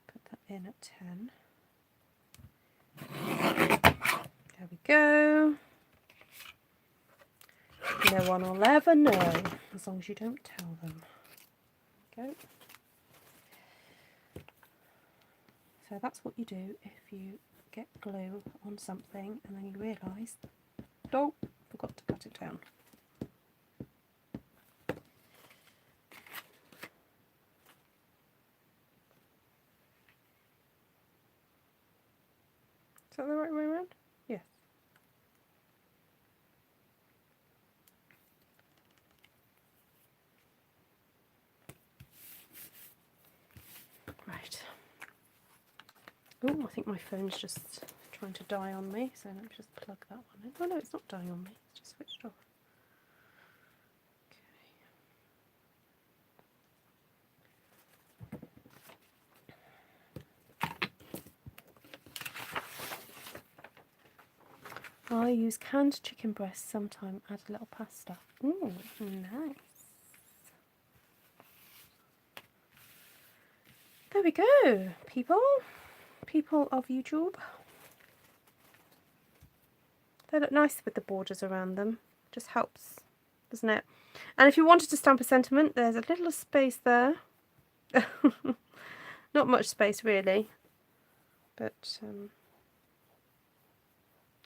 Put that in at 10. There we go. No one will ever know, as long as you don't tell them. There we go. So that's what you do if you get glue on something and then you realise No, forgot to cut it down. Is that the right way around? Yes. Right. Oh, I think my phone's just trying to die on me, so let me just plug that one in. Oh no, it's not dying on me, it's just switched off. I use canned chicken breast, sometime add a little pasta. Ooh, nice. There we go, people of YouTube. They look nice with the borders around them. Just helps, doesn't it? And if you wanted to stamp a sentiment, there's a little space there. Not much space really, but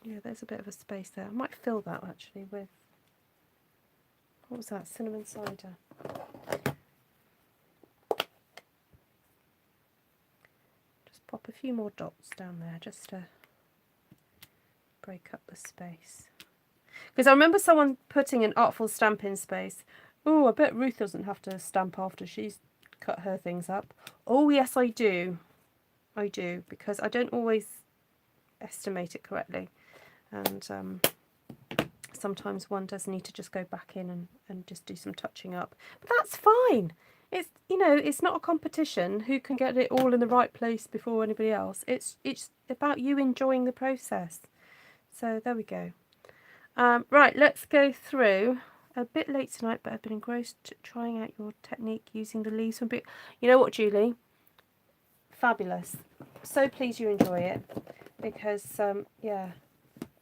yeah, there's a bit of a space there. I might fill that actually with, what was that, cinnamon cider. Just pop a few more dots down there just to break up the space. Because I remember someone putting an artful stampin space. Oh, I bet Ruth doesn't have to stamp after she's cut her things up. Oh yes, I do. I do, because I don't always estimate it correctly. And sometimes one does need to just go back in and just do some touching up. But that's fine. It's, you know, it's not a competition who can get it all in the right place before anybody else. It's about you enjoying the process. So there we go. Right, let's go through. A bit late tonight, but I've been engrossed trying out your technique using the leaves from big. You know what, Julie? Fabulous. So pleased you enjoy it, because yeah,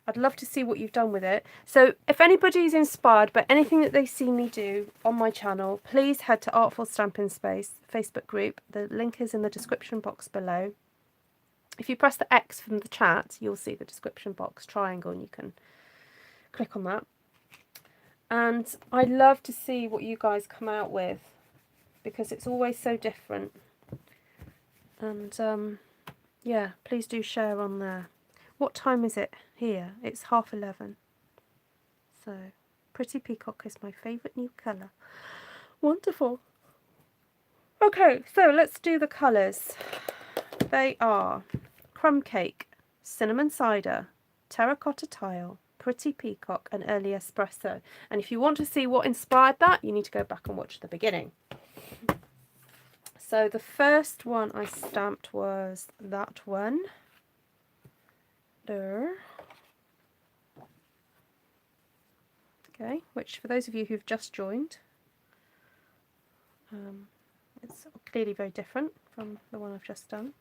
I'd love to see what you've done with it. So if anybody's inspired by anything that they see me do on my channel, please head to Artful Stampin Space Facebook group. The link is in the description box below. If you press the X from the chat, you'll see the description box triangle and you can click on that. And I love to see what you guys come out with, because it's always so different. And yeah, please do share on there. What time is it here? It's 11:30. So Pretty Peacock is my favourite new colour. Wonderful. Okay, so let's do the colours. They are Crumb Cake, Cinnamon Cider, Terracotta Tile, Pretty Peacock and Early Espresso. And if you want to see what inspired that, you need to go back and watch the beginning. So the first one I stamped was that one there. Okay, which for those of you who've just joined, it's clearly very different from the one I've just done.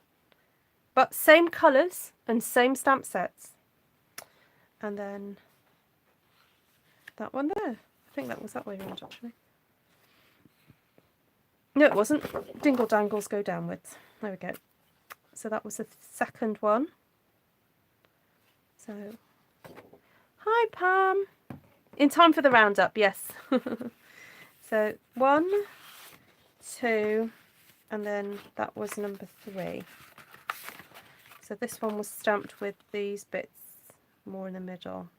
But same colours and same stamp sets. And then that one there. I think that was that way around actually. No, it wasn't. Dingle dangles go downwards. There we go. So that was the second one. So, hi Pam. In time for the roundup, yes. So 1, 2, and then that was number 3. So this one was stamped with these bits more in the middle.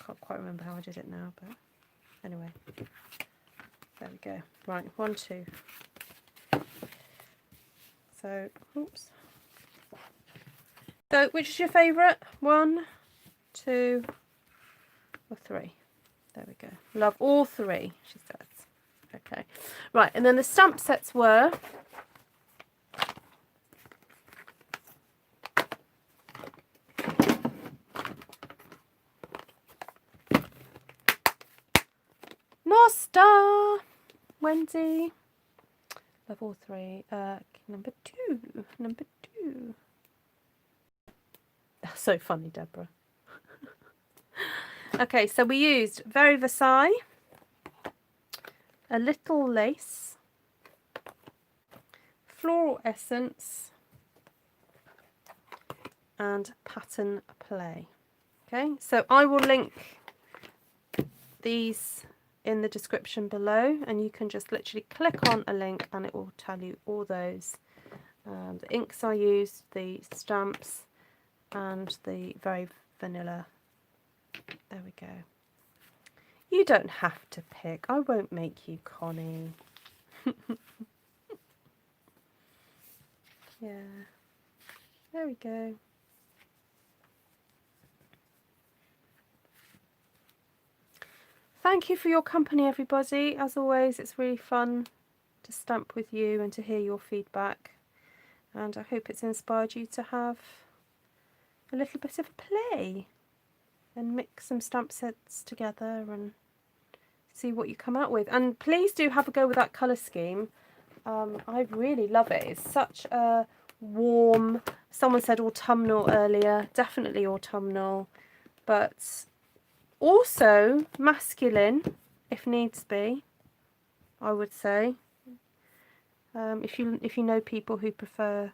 Can't quite remember how I did it now, but anyway. There we go. Right, 1, 2. So, oops. So, which is your favourite? 1, 2, or 3? There we go. Love all 3, she says. Okay. Right, and then the stamp sets were Nosta, Wendy. Love all 3. Number 2. Number 2. That's so funny, Deborah. Okay, so we used Very Versailles, a little lace, floral essence, and pattern play. Okay, so I will link these in the description below, and you can just literally click on a link and it will tell you all those. The inks I used, the stamps, and the very vanilla. There we go. You don't have to pick. I won't make you, Connie. Yeah. There we go. Thank you for your company, everybody. As always, it's really fun to stamp with you and to hear your feedback. And I hope it's inspired you to have a little bit of a play and mix some stamp sets together and see what you come out with. And please do have a go with that colour scheme. I really love it. It's such a warm, someone said autumnal earlier, definitely autumnal, but also masculine if needs be, I would say. If you know people who prefer,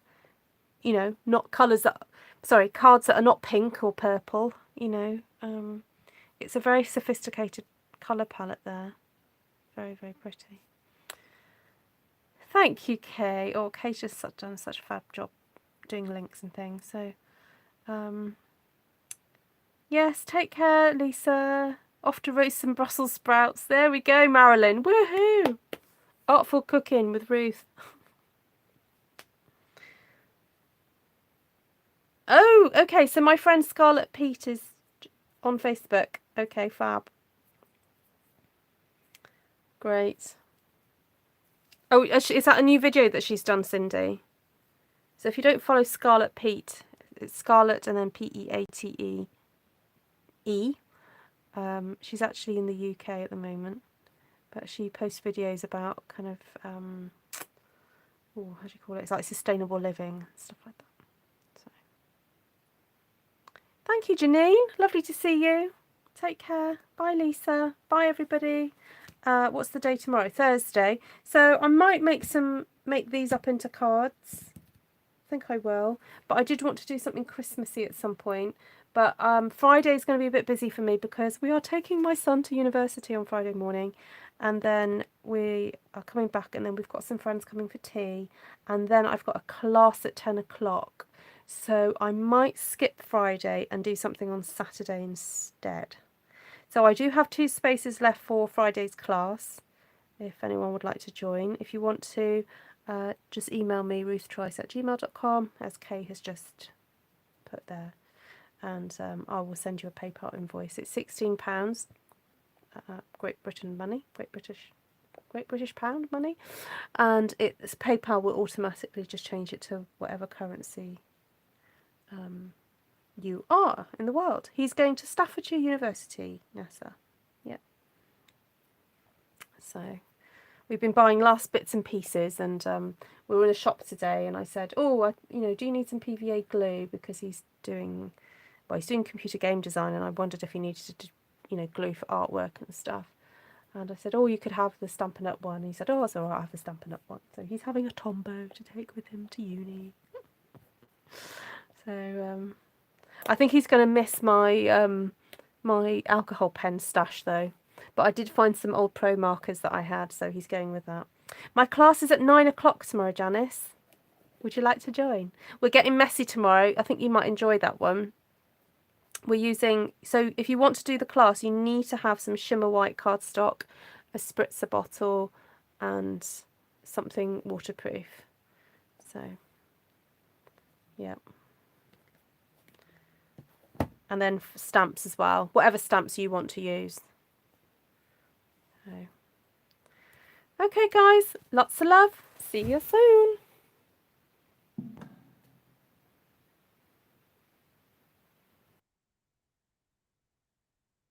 you know, not colours that, sorry, cards that are not pink or purple, you know, it's a very sophisticated colour palette there. Very, very pretty. Thank you, Kay. Oh, Kay's just done such a fab job doing links and things. So, yes, take care, Lisa. Off to roast some Brussels sprouts. There we go, Marilyn. Woohoo! Artful cooking with Ruth. Oh, okay. So my friend Scarlett Pete is on Facebook. Okay, fab. Great. Oh, is that a new video that she's done, Cindy? So if you don't follow Scarlett Pete, it's Scarlett and then P-E-A-T-E. She's actually in the UK at the moment, but she posts videos about kind of, how do you call it? It's like sustainable living, stuff like that. So, thank you, Janine. Lovely to see you. Take care. Bye, Lisa. Bye, everybody. What's the day tomorrow? Thursday. So I might make these up into cards. I think I will. But I did want to do something Christmassy at some point. But Friday is going to be a bit busy for me because we are taking my son to university on Friday morning. And then we are coming back, and then we've got some friends coming for tea. And then I've got a class at 10 o'clock. So I might skip Friday and do something on Saturday instead. So I do have 2 spaces left for Friday's class, if anyone would like to join. If you want to, just email me, ruthtrice@gmail.com, as Kay has just put there. And I will send you a PayPal invoice. It's £16, Great Britain money, Great British pound money. And PayPal will automatically just change it to whatever currency you are in the world. He's going to Staffordshire University, Nessa. Yep. So we've been buying last bits and pieces, and we were in a shop today, and I said, oh, you know, do you need some PVA glue? Because he's doing computer game design, and I wondered if he needed to, you know, glue for artwork and stuff. And I said, oh, you could have the Stampin' Up one. And he said, oh, it's all right, I have the Stampin' Up one. So he's having a Tombow to take with him to uni. So I think he's going to miss my my alcohol pen stash though. But I did find some old pro markers that I had, so he's going with that. My class is at 9 o'clock tomorrow, Janice. Would you like to join? We're getting messy tomorrow. I think you might enjoy that one. We're using, so if you want to do the class, you need to have some shimmer white cardstock, a spritzer bottle, and something waterproof. So, yeah. And then stamps as well, whatever stamps you want to use. So. Okay, guys, lots of love. See you soon.